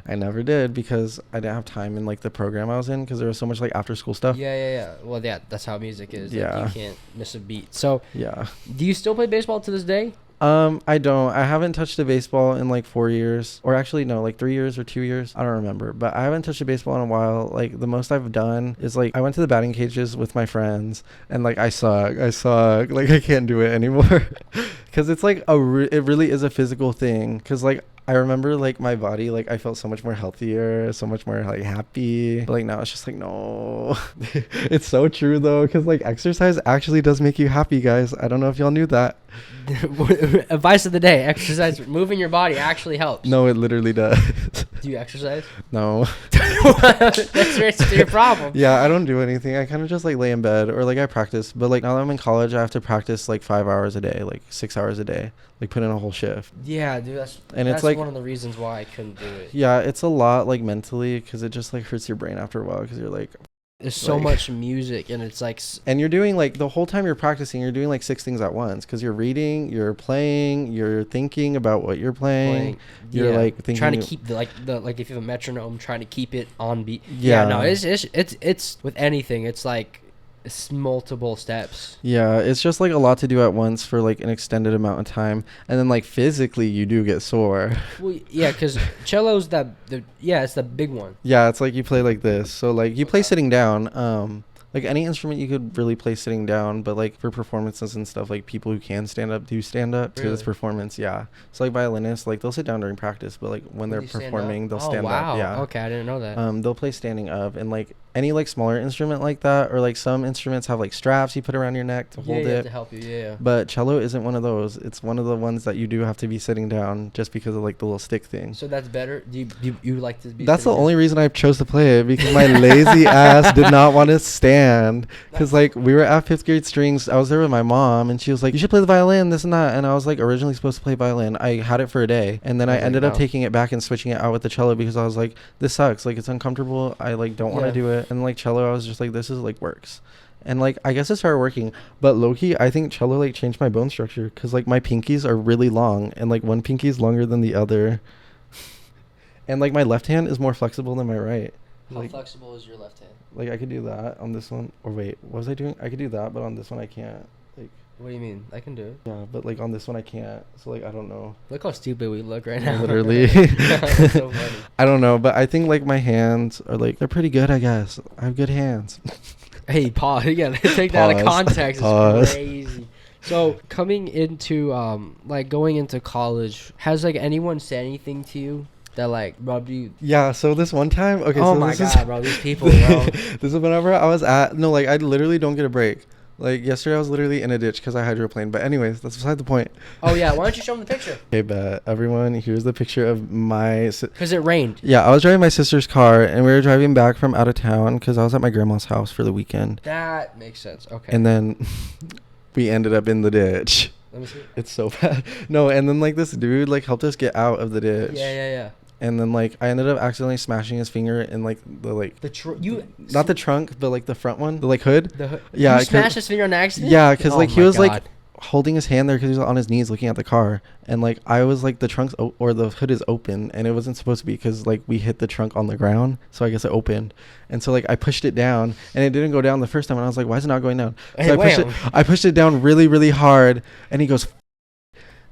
I never did, because I didn't have time in like the program I was in, because there was so much like after school stuff. Yeah. Well, yeah, that's how music is. Yeah. Like, you can't miss a beat. So yeah. Do you still play baseball to this day? I don't. I haven't touched a baseball in like 4 years, or actually no, like 3 years or 2 years. I don't remember, but I haven't touched a baseball in a while. Like the most I've done is like I went to the batting cages with my friends, and like I suck. Like I can't do it anymore, because it's like it really is a physical thing. Because like I remember like my body, like I felt so much more healthier, so much more like happy. But like now it's just like, no. It's so true though, because like exercise actually does make you happy, guys. I don't know if y'all knew that. Advice of the day: exercise, moving your body actually helps. No, it literally does. Do you exercise? No. That's your problem. Yeah, I don't do anything. I kind of just like lay in bed, or like I practice. But like now that I'm in college, I have to practice like 5 hours a day, like 6 hours a day, like put in a whole shift. Yeah, dude, that's it's like one of the reasons why I couldn't do it. Yeah, it's a lot like mentally, because it just like hurts your brain after a while, because you're like, there's so much music, and it's like, and you're doing like the whole time you're practicing, you're doing like 6 things at once, because you're reading, you're playing, you're thinking about what you're playing. You're like thinking, trying to keep the like if you have a metronome, trying to keep it on beat. Yeah, no, it's with anything, it's like it's multiple steps. Yeah, it's just like a lot to do at once for like an extended amount of time, and then like physically you do get sore. Well, yeah, because cello's it's the big one. Yeah, it's like you play like this, so like you play sitting down. Like any instrument you could really play sitting down, but like for performances and stuff, like people who can stand up do stand up to this performance. Yeah, so like violinists, like they'll sit down during practice, but like when they're performing, they'll stand up. Yeah. Okay, I didn't know that. They'll play standing up, and like any like smaller instrument like that, or like some instruments have like straps you put around your neck to hold it to help you. Yeah. But cello isn't one of those. It's one of the ones that you do have to be sitting down, just because of like the little stick thing. So that's better. Do you like to be? That's the only reason I chose to play it, because my lazy ass did not want to stand. Because like we were at 5th grade strings, I was there with my mom, and she was like, you should play the violin, this and that, and I was like originally supposed to play violin. I had it for a day, and then I ended up taking it back and switching it out with the cello, because I was like, this sucks, like it's uncomfortable, I like don't want to do it. And like cello, I was just like, this is like works. And like I guess it started working, but low-key I think cello like changed my bone structure, because like my pinkies are really long, and like one pinky is longer than the other. And like my left hand is more flexible than my right. How flexible is your left hand? Like I could do that on this one, or wait, what was I doing? I could do that, but on this one I can't. Like, what do you mean? I can do it. Yeah, but like on this one I can't. So like I don't know. Look how stupid we look right now. Literally. That's so funny. I don't know, but I think like my hands are like, they're pretty good, I guess. I have good hands. Hey, pause. You gotta take that out of context. It's crazy. So coming into like going into college, has like anyone said anything to you? that like rubbed you? Yeah, so this one time, okay, Oh so my this god, bro, these people, bro. this is whenever I was at, no, like, I literally don't get a break. Like, yesterday I was literally in a ditch because I hydroplaned. But anyways, that's beside the point. Oh yeah, why don't you show them the picture? Okay, bet. Everyone, here's the picture of my... Because it rained. Yeah, I was driving my sister's car, and we were driving back from out of town because I was at my grandma's house for the weekend. That makes sense. Okay. And then we ended up in the ditch. Let me see. It's so bad. No, and then, like, this dude, like, helped us get out of the ditch. Yeah. And then, like, I ended up accidentally smashing his finger in, like, the, like... Not the trunk, but, like, the front one. The, like, hood. The hood. Yeah. You smashed his finger on accident? Yeah, because, like, he was, God. like, holding his hand there because he was on his knees looking at the car. And, like, I was, like, the trunk's... or the hood is open. And it wasn't supposed to be because, like, we hit the trunk on the ground. So I guess it opened. And so, like, I pushed it down. And it didn't go down the first time. And I was like, why is it not going down? So I pushed it down really, really hard. And he goes...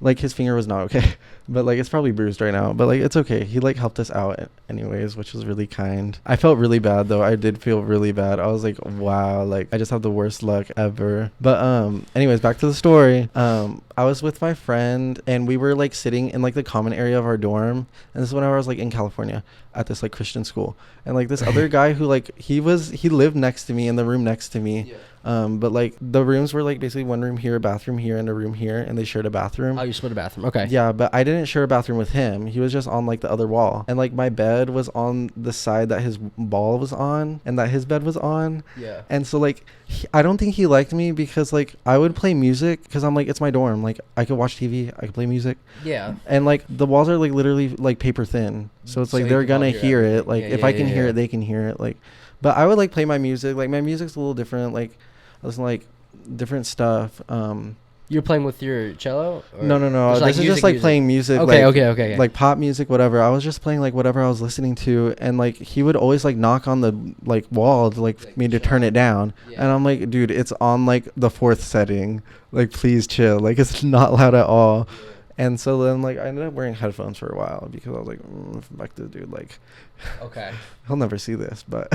Like, his finger was not okay. But, like, it's probably bruised right now. But, like, it's okay. He, like, helped us out anyways, which was really kind. I felt really bad, though. I did feel really bad. I was like, wow, like, I just have the worst luck ever. But, anyways, back to the story. I was with my friend, and we were, like, sitting in, like, the common area of our dorm. And this is when I was, like, in California at this, like, Christian school. And, like, this other guy who, like, he lived next to me in the room next to me. Yeah. But, like, the rooms were, like, basically one room here, a bathroom here, and a room here, and they shared a bathroom. Oh, you split a bathroom. Okay. Yeah, but I didn't share a bathroom with him. He was just on, like, the other wall. And, like, my bed was on the side that his ball was on, and that his bed was on. Yeah. And so, like, I don't think he liked me because, like, I would play music because I'm, like, it's my dorm. Like, I could watch TV. I could play music. Yeah. And, like, the walls are, like, literally, like, paper thin. So it's, like, they're gonna hear it. Like, if I can hear it, they can hear it. Like, but I would, like, play my music. Like, my music's a little different. Like, I listen, like, different stuff. You're playing with your cello? No. This is just, like, playing music. Okay, like, okay. Like, pop music, whatever. I was just playing, like, whatever I was listening to. And, like, he would always, like, knock on the, like, wall to, like me to turn it down. Yeah. And I'm like, dude, it's on, like, the 4th setting. Like, please chill. Like, it's not loud at all. Yeah. And so then, like, I ended up wearing headphones for a while because I was like, fuck this dude. Like, okay, he'll never see this. But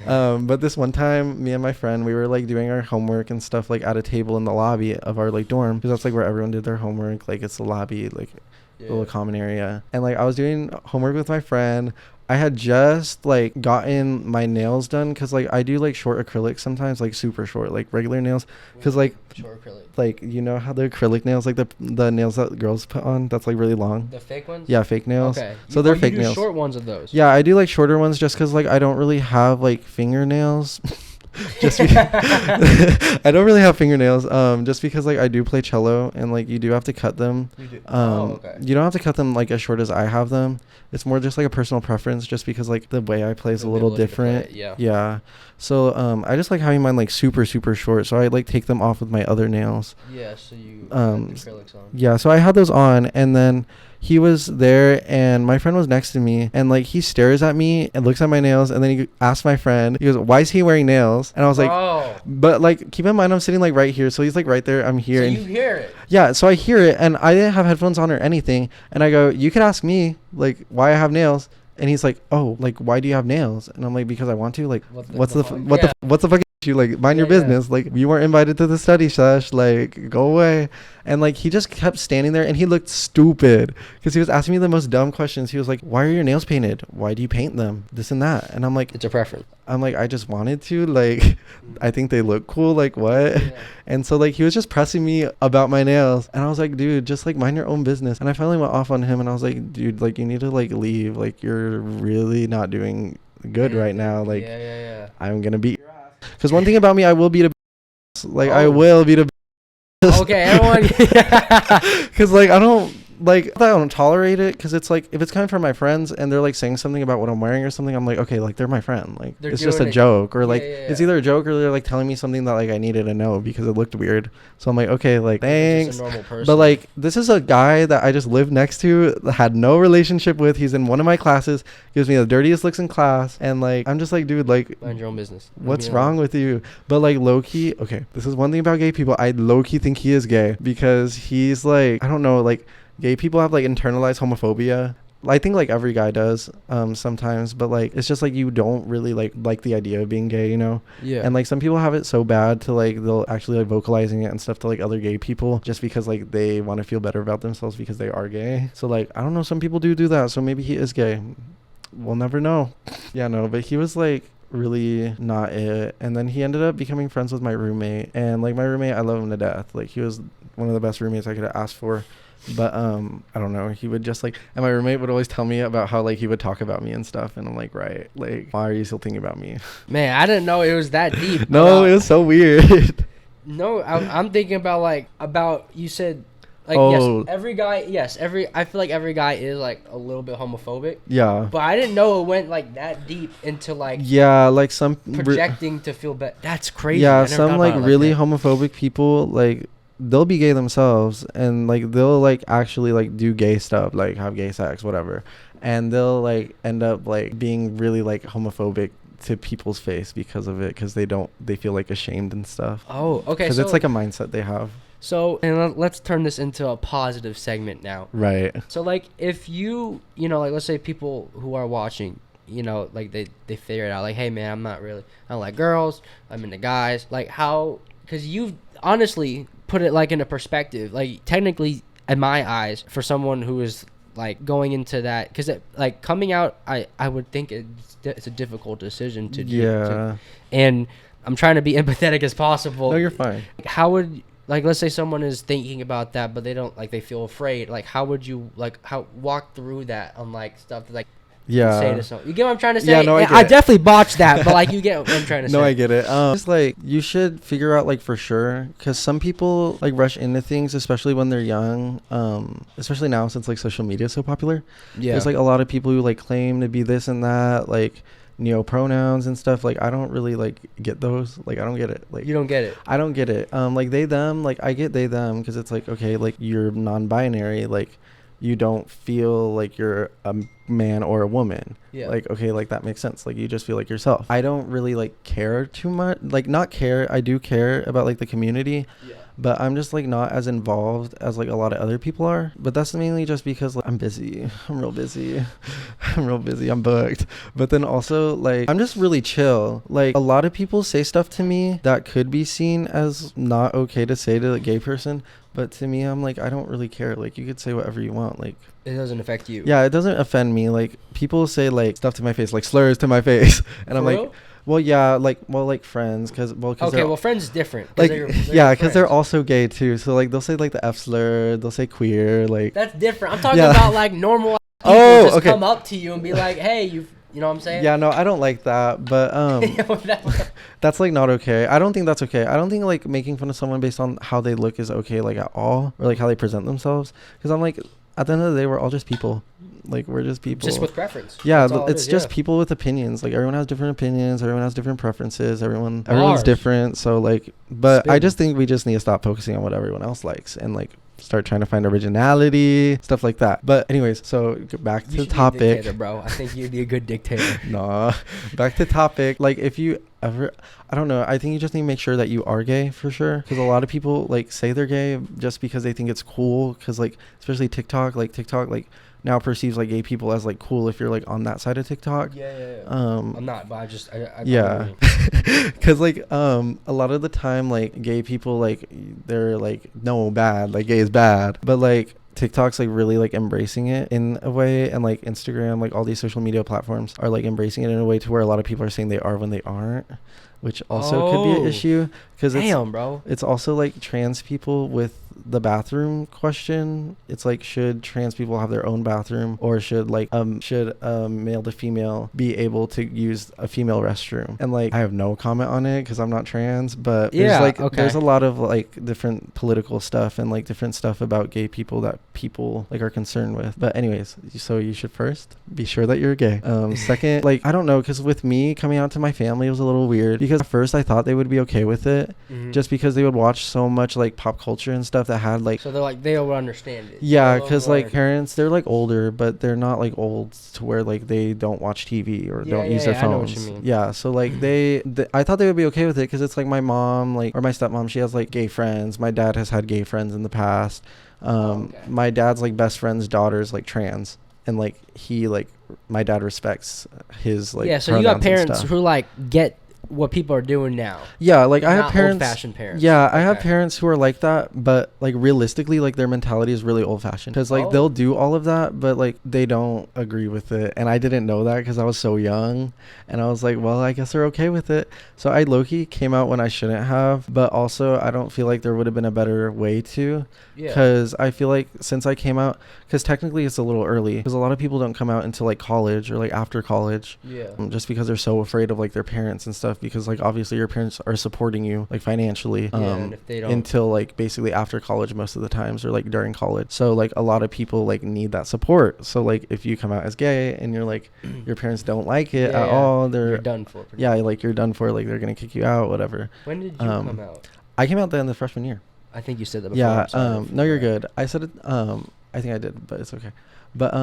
but this one time, me and my friend, we were, like, doing our homework and stuff, like, at a table in the lobby of our, like, dorm. Because that's, like, where everyone did their homework. Like, it's the lobby, like, the little common area. And, like, I was doing homework with my friend. I had just, like, gotten my nails done because, like, I do, like, short acrylic sometimes, like, super short, like, regular nails. Because, like, short acrylic. Like, you know how the acrylic nails, like, the nails that girls put on, that's, like, really long? The fake ones? Yeah, fake nails. Okay. So they're fake nails. Short ones of those? Yeah, I do, like, shorter ones just because, like, I don't really have, like, fingernails. Just I don't really have fingernails just because, like, I do play cello and, like, you do have to cut them. You do. Okay. You don't have to cut them, like, as short as I have them. It's more just, like, a personal preference just because, like, the way I play is a little different. Yeah. So I just like having mine, like, super short, so I, like, take them off with my other nails. Yeah, so you had the acrylics on. Yeah, so I had those on, and then he was there and my friend was next to me, and, like, he stares at me and looks at my nails, and then he asks my friend, he goes, why is he wearing nails? And I was like, but, like, keep in mind I'm sitting, like, right here, so he's, like, right there, I'm here. So you hear it? Yeah, so I hear it, and I didn't have headphones on or anything, and I go, you could ask me, like, why I have nails. And he's like, oh, like, why do you have nails? And I'm like, because I want to. Like, what's the fucking issue? Like, mind your business. Like, you weren't invited to the study sesh. Like, go away. And, like, he just kept standing there, and he looked stupid because he was asking me the most dumb questions. He was like, why are your nails painted? Why do you paint them? This and that. And I'm like, it's a preference. I'm like, I just wanted to. Like, I think they look cool. Like, what? Yeah. And so, like, he was just pressing me about my nails. And I was like, dude, just, like, mind your own business. And I finally went off on him, and I was like, dude, like, you need to, like, leave. Like, you're really not doing good right now. Like, I'm going to beat your ass. Because one thing about me, I will beat a like, I will beat a okay, everyone. Because, like, I don't tolerate it because it's like if it's coming from my friends and they're, like, saying something about what I'm wearing or something, I'm like, okay, like, they're my friend, like, it's just a joke, or like it's either a joke or they're, like, telling me something that, like, I needed to know because it looked weird. So I'm like, okay, like, thanks. But, like, this is a guy that I just lived next to, had no relationship with. He's in one of my classes, gives me the dirtiest looks in class, and, like, I'm just like, dude, like, mind your own business. What's wrong with you? But, like, low key, okay, this is one thing about gay people. I low key think he is gay because he's, like, I don't know, like, gay people have, like, internalized homophobia, I think like every guy does sometimes, but like it's just like you don't really like the idea of being gay, you know? Yeah. And like some people have it so bad to like they'll actually like vocalizing it and stuff to like other gay people just because like they want to feel better about themselves because they are gay. So like I don't know, some people do that, so maybe he is gay. We'll never know. Yeah, no, but he was like really not it. And then he ended up becoming friends with my roommate, and like my roommate, I love him to death. Like he was one of the best roommates I could have asked for. But I don't know, he would just like, and my roommate would always tell me about how like he would talk about me and stuff, and I'm like, right, like why are you still thinking about me? Man, I didn't know it was that deep. No, it was so weird. No, I'm thinking about you said like Oh. I feel like every guy is like a little bit homophobic. Yeah. But I didn't know it went like that deep into like Yeah, like some projecting to feel better. That's crazy. Yeah, I never some thought like about it really that. homophobic people, like they'll be gay themselves, and like they'll like actually like do gay stuff, like have gay sex, whatever, and they'll like end up like being really like homophobic to people's face because of it, because they feel like ashamed and stuff, Oh, okay. because So it's like a mindset they have. so and let's turn this into a positive segment now. Right. So like if you know like let's say people who are watching, you know, like they figure it out like, hey man, I don't like girls, I'm into guys. Like how, because you've honestly put it like into perspective, like technically in my eyes, for someone who is like going into that, because like coming out, I would think it's a difficult decision to do. Yeah. And I'm trying to be empathetic as possible. No, you're fine. How would, like, let's say someone is thinking about that, but they don't, like, they feel afraid. Like, how would you, like, walk through that on, like, stuff that, like, Yeah. say to someone? You get what I'm trying to say? Yeah, no, I get I it. definitely botched that, but, like, you get what I'm trying to say. No, I get it. Just like you should figure out like for sure, because some people like rush into things, especially when they're young. Especially now since like social media is so popular. Yeah. There's like a lot of people who like claim to be this and that, like neo pronouns and stuff. Like I don't really like get those. Like I don't get it. Like You don't get it. I don't get it. Like they them. Like I get they them because it's like, okay, like you're non-binary. Like you don't feel like you're a man or a woman. Yeah. Like, okay, like that makes sense. Like you just feel like yourself. I don't really like care too much. Like not care. I do care about like the community. Yeah. But I'm just like not as involved as like a lot of other people are. But that's mainly just because like, I'm busy. I'm real busy. I'm booked. But then also like I'm just really chill. Like a lot of people say stuff to me that could be seen as not okay to say to a gay person. But to me, I'm like, I don't really care. Like you could say whatever you want. Like It doesn't affect you. yeah, it doesn't offend me. Like people say like stuff to my face, like slurs to my face. And For I'm real? like, well, yeah, like, well, like friends, cause Okay, well, friends is different. like, yeah, because they're friends. also gay too. So like, they'll say like the F slur, they'll say queer, like. That's different. I'm talking Yeah. about like normal people Oh, just okay. come up to you and be like, hey, you know what I'm saying? Yeah, no, I don't like that, but that's like not okay. I don't think that's okay. I don't think like making fun of someone based on how they look is okay, like at all, or like how they present themselves. Because I'm like, at the end of the day, we're all just people. Like we're just people. Just with preference. Yeah, That's all but it it's is, just yeah. people with opinions. Like everyone has different opinions. Everyone has different preferences. Everyone's Bars. different. So like, but I Spin. just think we just need to stop focusing on what everyone else likes and like start trying to find originality, stuff like that. But anyways, so back You to the should be a topic. dictator, bro. I think you'd be a good dictator. Nah, back to topic. Like if you ever, I don't know, I think you just need to make sure that you are gay for sure, because a lot of people like say they're gay just because they think it's cool, because like especially TikTok like now perceives like gay people as like cool if you're like on that side of TikTok. Yeah. I'm not, but I yeah, because like a lot of the time like gay people like they're like no bad, like gay is bad, but like TikTok's like really like embracing it in a way, and like Instagram, like all these social media platforms are like embracing it in a way to where a lot of people are saying they are when they aren't, which also could be an issue, because Damn, bro. it's also like trans people with the bathroom question. It's like, should trans people have their own bathroom, or should male to female be able to use a female restroom? And like I have no comment on it because I'm not trans, but Yeah, there's like okay. there's a lot of like different political stuff and like different stuff about gay people that people like are concerned with. But anyways, so you should first be sure that you're gay. Second, like I don't know, because with me coming out to my family, it was a little weird, because at first I thought they would be okay with it, Mhm. just because they would watch so much like pop culture and stuff that had like So they're like, they will understand it. yeah, They'll because learn. like parents, they're like older, but they're not like old to where like they don't watch TV or don't use their I know what phones. you mean. Yeah, so like I thought they would be okay with it, because it's like my mom, like, or my stepmom, she has like gay friends. My dad has had gay friends in the past. Okay. My dad's like best friend's daughter's like trans, and like he like my dad respects his like Yeah, so you got pronouns and parents stuff. who like get what people are doing now. Yeah, like I have Not parents. old-fashioned parents. Yeah, I have Okay. parents who are like that, but like realistically, like their mentality is really old-fashioned. Because like Oh. they'll do all of that, but like they don't agree with it. And I didn't know that because I was so young, and I was like, well, I guess they're okay with it. So I low-key came out when I shouldn't have, but also I don't feel like there would have been a better way to. Yeah. Because I feel like since I came out, because technically it's a little early, because a lot of people don't come out until like college or like after college. Yeah. Just because they're so afraid of like their parents and stuff, because like obviously your parents are supporting you like financially And if they don't, until like basically after college most of the times, or like during college. So like a lot of people like need that support. So like if you come out as gay and you're like your parents don't like it at all, you're done for. yeah, like you're done for, like they're gonna kick you out, whatever. When did you come out? I came out then the freshman year. I think you said that before. Yeah, I'm sorry no, you're for good. I said it, I think I did, but it's okay. But,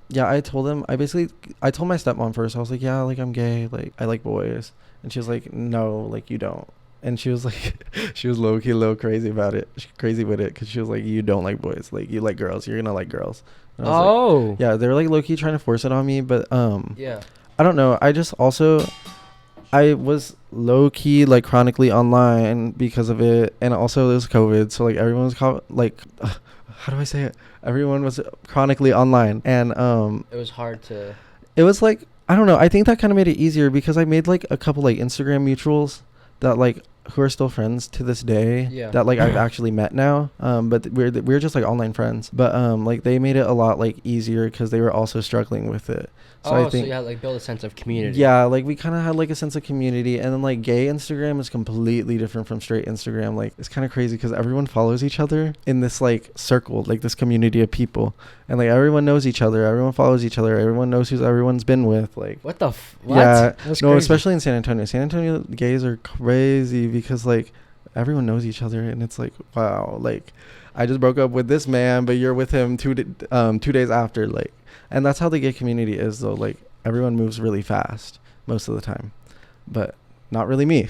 yeah, I told him, I told my stepmom first. I was like, yeah, like, I'm gay. Like, I like boys. And she was like, no, like, you don't. And she was like, she was low-key a little crazy about it. Crazy with it, because she was like, you don't like boys. Like, you like girls. You're going to like girls. And I was like, yeah, they were, like, low-key trying to force it on me. But, yeah. I don't know. I just also... I was low-key like chronically online because of it, and also it was COVID, so like everyone was how do I say it? Everyone was chronically online, and It was hard to. it was like, I don't know. I think that kind of made it easier because I made like a couple like Instagram mutuals that like who are still friends to this day. Yeah. That like I've actually met now. But we're just like online friends. But like they made it a lot like easier because they were also struggling with it. So I think, so you had like build a sense of community. yeah, like we kind of had like a sense of community, and then like gay Instagram is completely different from straight Instagram. Like it's kind of crazy because everyone follows each other in this like circle, like this community of people, and like everyone knows each other, everyone follows each other, everyone knows who everyone's been with. Like What? yeah, That's no, crazy. especially in San Antonio. San Antonio gays are crazy because like everyone knows each other, and it's like, wow, like I just broke up with this man, but you're with him 2 days after, like. And that's how the gay community is, though. Like, everyone moves really fast most of the time. But not really me.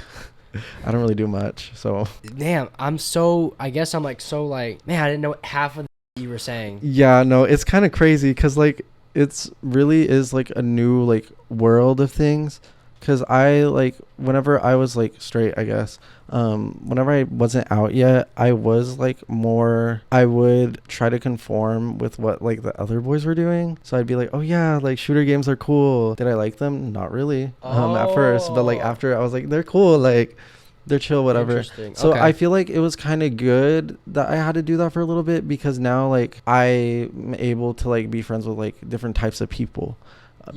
I don't really do much, so. Damn, I guess I'm like so like, man, I didn't know half of the you were saying. Yeah, no, it's kind of crazy because, like, it's really is, like, a new, like, world of things. Because I, like, whenever I was, like, straight, I guess, whenever I wasn't out yet, I was, like, I would try to conform with what, like, the other boys were doing. So I'd be like, oh, yeah, like, shooter games are cool. Did I like them? Not really at first. But, like, after I was like, they're cool. Like, they're chill, whatever. Interesting. So Okay. I feel like it was kind of good that I had to do that for a little bit because now, like, I'm able to, like, be friends with, like, different types of people.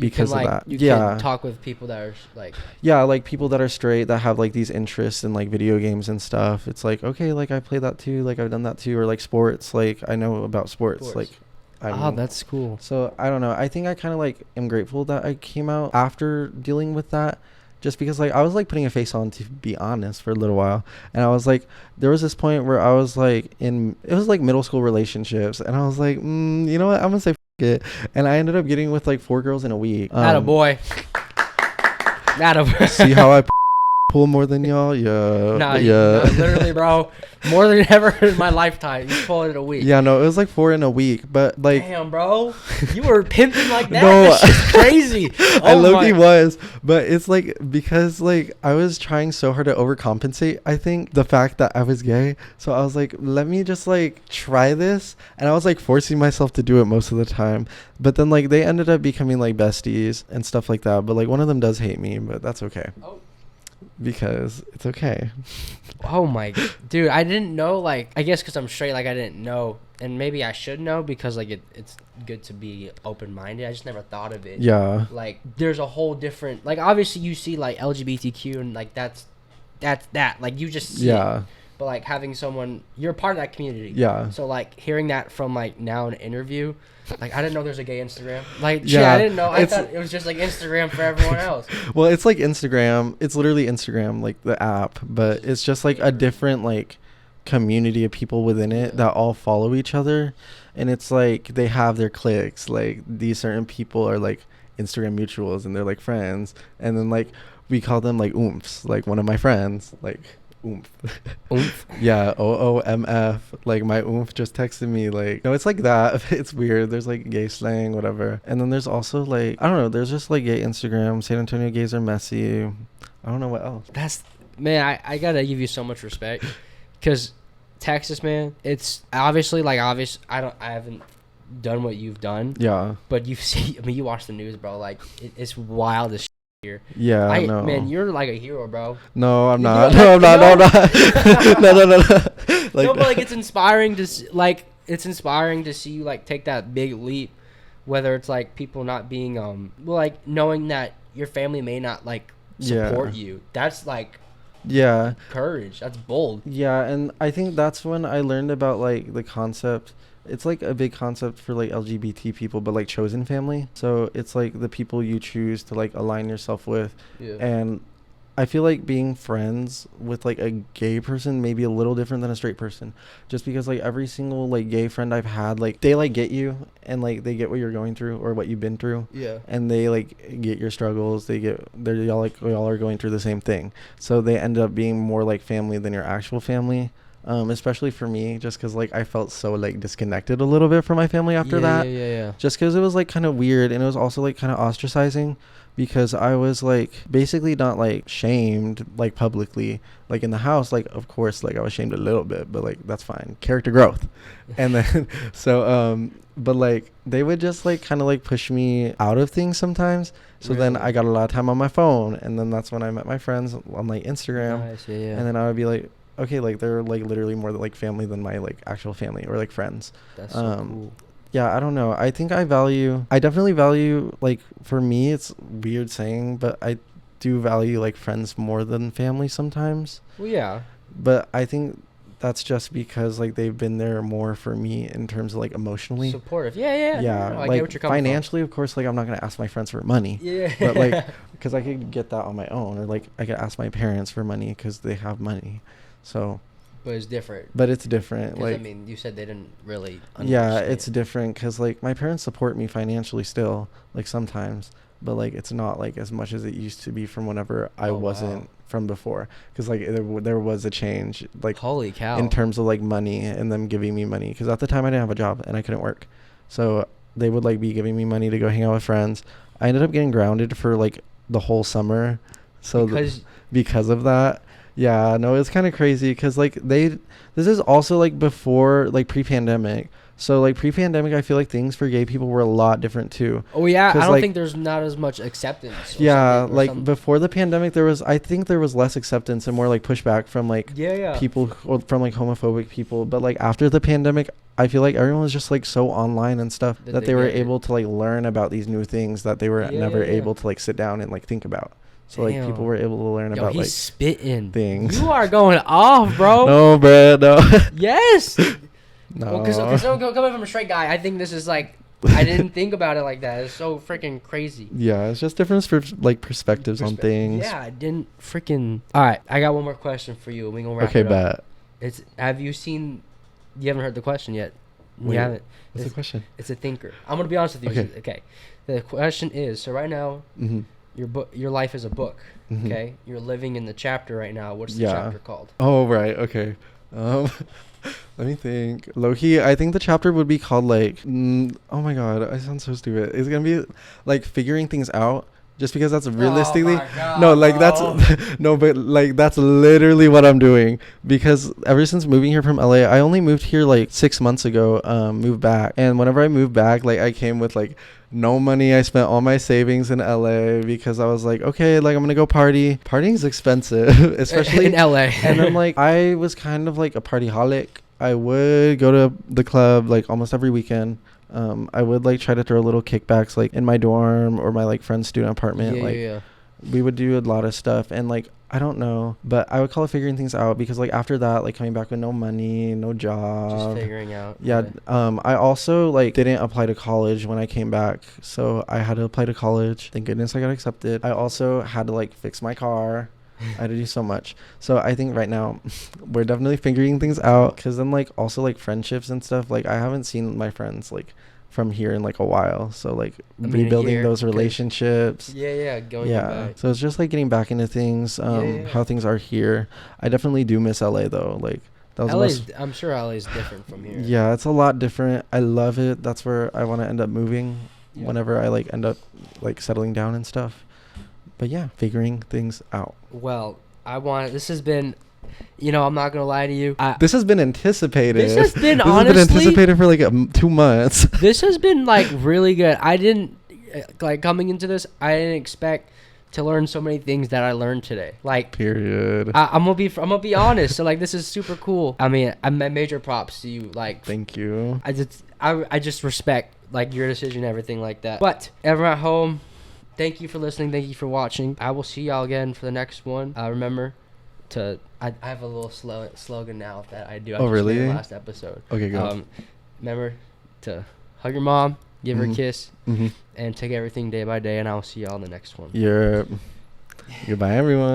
Because you can, of like, that. You Yeah. can talk with people that are like. Yeah, like people that are straight that have like these interests in like video games and stuff. It's like, okay, like I play that too, like I've done that too, or like sports, like I know about sports. Like That's cool. So I don't know. I think I kind of like am grateful that I came out after dealing with that. Just because like I was like putting a face on, to be honest, for a little while. And I was like, there was this point where I was like it was like middle school relationships, and I was like, you know what, I'm gonna say it. And I ended up getting with like 4 girls in a week. Attaboy. Attaboy. See how I pull more than y'all? Yeah. Nah, yeah. Literally, bro. More than ever in my lifetime. You pulled it in a week. Yeah, no, it was like 4 in a week, but like. Damn, bro. You were pimping like that. No. That's just crazy. I low-key was, but it's like because like I was trying so hard to overcompensate, I think, the fact that I was gay. So I was like, let me just like try this, and I was like forcing myself to do it most of the time. But then like they ended up becoming like besties and stuff like that. But like one of them does hate me, but that's okay. Oh. Because it's okay. Oh my, dude, I didn't know, like, I guess because I'm straight, like, I didn't know, and maybe I should know because, like, it's good to be open-minded. I just never thought of it. Yeah. Like, there's a whole different, like, obviously you see, like, LGBTQ, and, like, that's that. Like, you just see it. But, like, having someone, you're part of that community. Yeah. So, like, hearing that from, like, now an interview, like, I didn't know there's a gay Instagram. Like, Yeah, shit, I didn't know. I thought it was just, like, Instagram for everyone else. Well, it's like Instagram. It's literally Instagram, like the app, but it's just like a different like community of people within it that all follow each other, and it's like they have their cliques. Like these certain people are like Instagram mutuals, and they're like friends, and then like we call them like oomphs. Like one of my friends, like oomph. Oomph. Yeah, OOMF. Like my oomph just texted me like, no, it's like that. It's weird. There's like gay slang, whatever. And then there's also like, I don't know, there's just like gay Instagram. San Antonio gays are messy. I don't know what else. That's, man, I gotta give you so much respect, because Texas, man, it's obviously like obvious. I haven't done what you've done. Yeah. But you see, I mean, you watch the news, bro. Like it's wild as shit here. Yeah, no. Man, you're like a hero, bro. No, I'm You not. know, No, I'm not. like, No, I'm not. No. No, but like it's inspiring to it's inspiring to see you like take that big leap, whether it's like people not being well, like knowing that your family may not like support you. That's like courage. That's bold. Yeah, and I think that's when I learned about like the concept. It's like a big concept for like LGBT people, but like chosen family. So it's like the people you choose to like align yourself with. Yeah. And I feel like being friends with like a gay person may be a little different than a straight person, just because like every single like gay friend I've had, like they like get you and like they get what you're going through or what you've been through. Yeah. And they like get your struggles. Y'all are going through the same thing. So they end up being more like family than your actual family. Especially for me, just because like I felt so like disconnected a little bit from my family after that. Yeah. Just because it was like kind of weird, and it was also like kind of ostracizing, because I was like basically not like shamed like publicly, like in the house. Like of course like I was shamed a little bit, but like that's fine, character growth. And then but like they would just like kind of like push me out of things sometimes. So Really? then I got a lot of time on my phone, and then that's when I met my friends on like Instagram. Nice, yeah. And then I would be like, okay, like they're like literally more like family than my like actual family or like friends. That's so cool. Yeah, I don't know. I think I definitely value, like, for me it's weird saying, but I do value like friends more than family sometimes. Well, yeah. But I think that's just because like they've been there more for me in terms of like emotionally Supportive. Yeah. No, I like get what you're coming financially from. Of course, like I'm not gonna ask my friends for money. Yeah. But like, because I could get that on my own, or like I could ask my parents for money because they have money. So, but it's different. But it's different. Like, I mean, you said they didn't really understand. Yeah, it's different because like my parents support me financially still, like sometimes, but like it's not like as much as it used to be from whenever I wasn't from before. Because like there was a change, like holy cow, in terms of like money and them giving me money. Because at the time I didn't have a job and I couldn't work, so they would like be giving me money to go hang out with friends. I ended up getting grounded for like the whole summer, so because of that. Yeah, no, it's kind of crazy because like this is also like before like pre-pandemic. So like pre-pandemic, I feel like things for gay people were a lot different too. Oh yeah, I don't like, think there's not as much acceptance. Yeah, like before the pandemic, I think there was less acceptance and more like pushback from like people from like homophobic people. But like after the pandemic, I feel like everyone was just like so online and stuff that they were able to like learn about these new things that they were never able to like sit down and like think about. So like people were able to learn about like spitting things. You are going off, bro. No, bro, no. Yes. No. Because coming from a straight guy, I think this is like I didn't think about it like that. It's so freaking crazy. Yeah, it's just different like perspectives on things. Yeah, I didn't freaking. All right, I got one more question for you. We gonna wrap it up. Bet. It's have you seen? You haven't heard the question yet. Wait, you haven't. What's the question? It's a thinker. I'm gonna be honest with you. Okay. The question is, so right now. Mm-hmm. Your life is a book, okay? You're living in the chapter right now. What's the chapter called? Oh, right. Okay. Let me think. Low-key, I think the chapter would be called like, oh my God, I sound so stupid. It's going to be like figuring things out. Just because that's realistically, but like that's literally what I'm doing. Because ever since moving here from LA, I only moved here like 6 months ago, moved back. And whenever I moved back, like I came with like no money. I spent all my savings in LA because I was like, okay, like I'm going to go party. Partying is expensive, especially in LA. And then like I was kind of like a partyholic. I would go to the club like almost every weekend. I would like try to throw little kickbacks like in my dorm or my like friend's student apartment. We would do a lot of stuff, and like I don't know, but I would call it figuring things out because like after that, like coming back with no money, no job, just figuring out. I also like didn't apply to college when I came back, so I had to apply to college. Thank goodness I got accepted. I also had to like fix my car. I had to do so much. So I think right now we're definitely figuring things out, because then like also like friendships and stuff, like I haven't seen my friends like from here in like a while. So like I mean, a rebuilding year, those 'cause- relationships. Yeah, going Yeah. back. So it's just like getting back into things, Yeah. how things are here. I definitely do miss LA though. Like that was the LA's, most. I'm sure LA's different from here. Yeah, it's a lot different. I love it. That's where I want to end up moving Yeah. whenever I like end up like settling down and stuff. But yeah, figuring things out. Well, this has been, I'm not gonna lie to you. This has been anticipated. This has been This honestly. has been anticipated for like 2 months. This has been like really good. I didn't like coming into this. I didn't expect to learn so many things that I learned today. Like, Period. I'm gonna be honest. So like, this is super cool. I mean, major props to you. Like, Thank you. I just respect like your decision, everything like that. But everyone at home, thank you for listening. Thank you for watching. I will see y'all again for the next one. Remember to I have a little slogan now that I do. I Oh, just really? made it last episode. Okay, go. Remember to hug your mom, give her a Mhm. kiss, Mm-hmm. and take everything day by day. And I'll see y'all in the next one. Goodbye, everyone.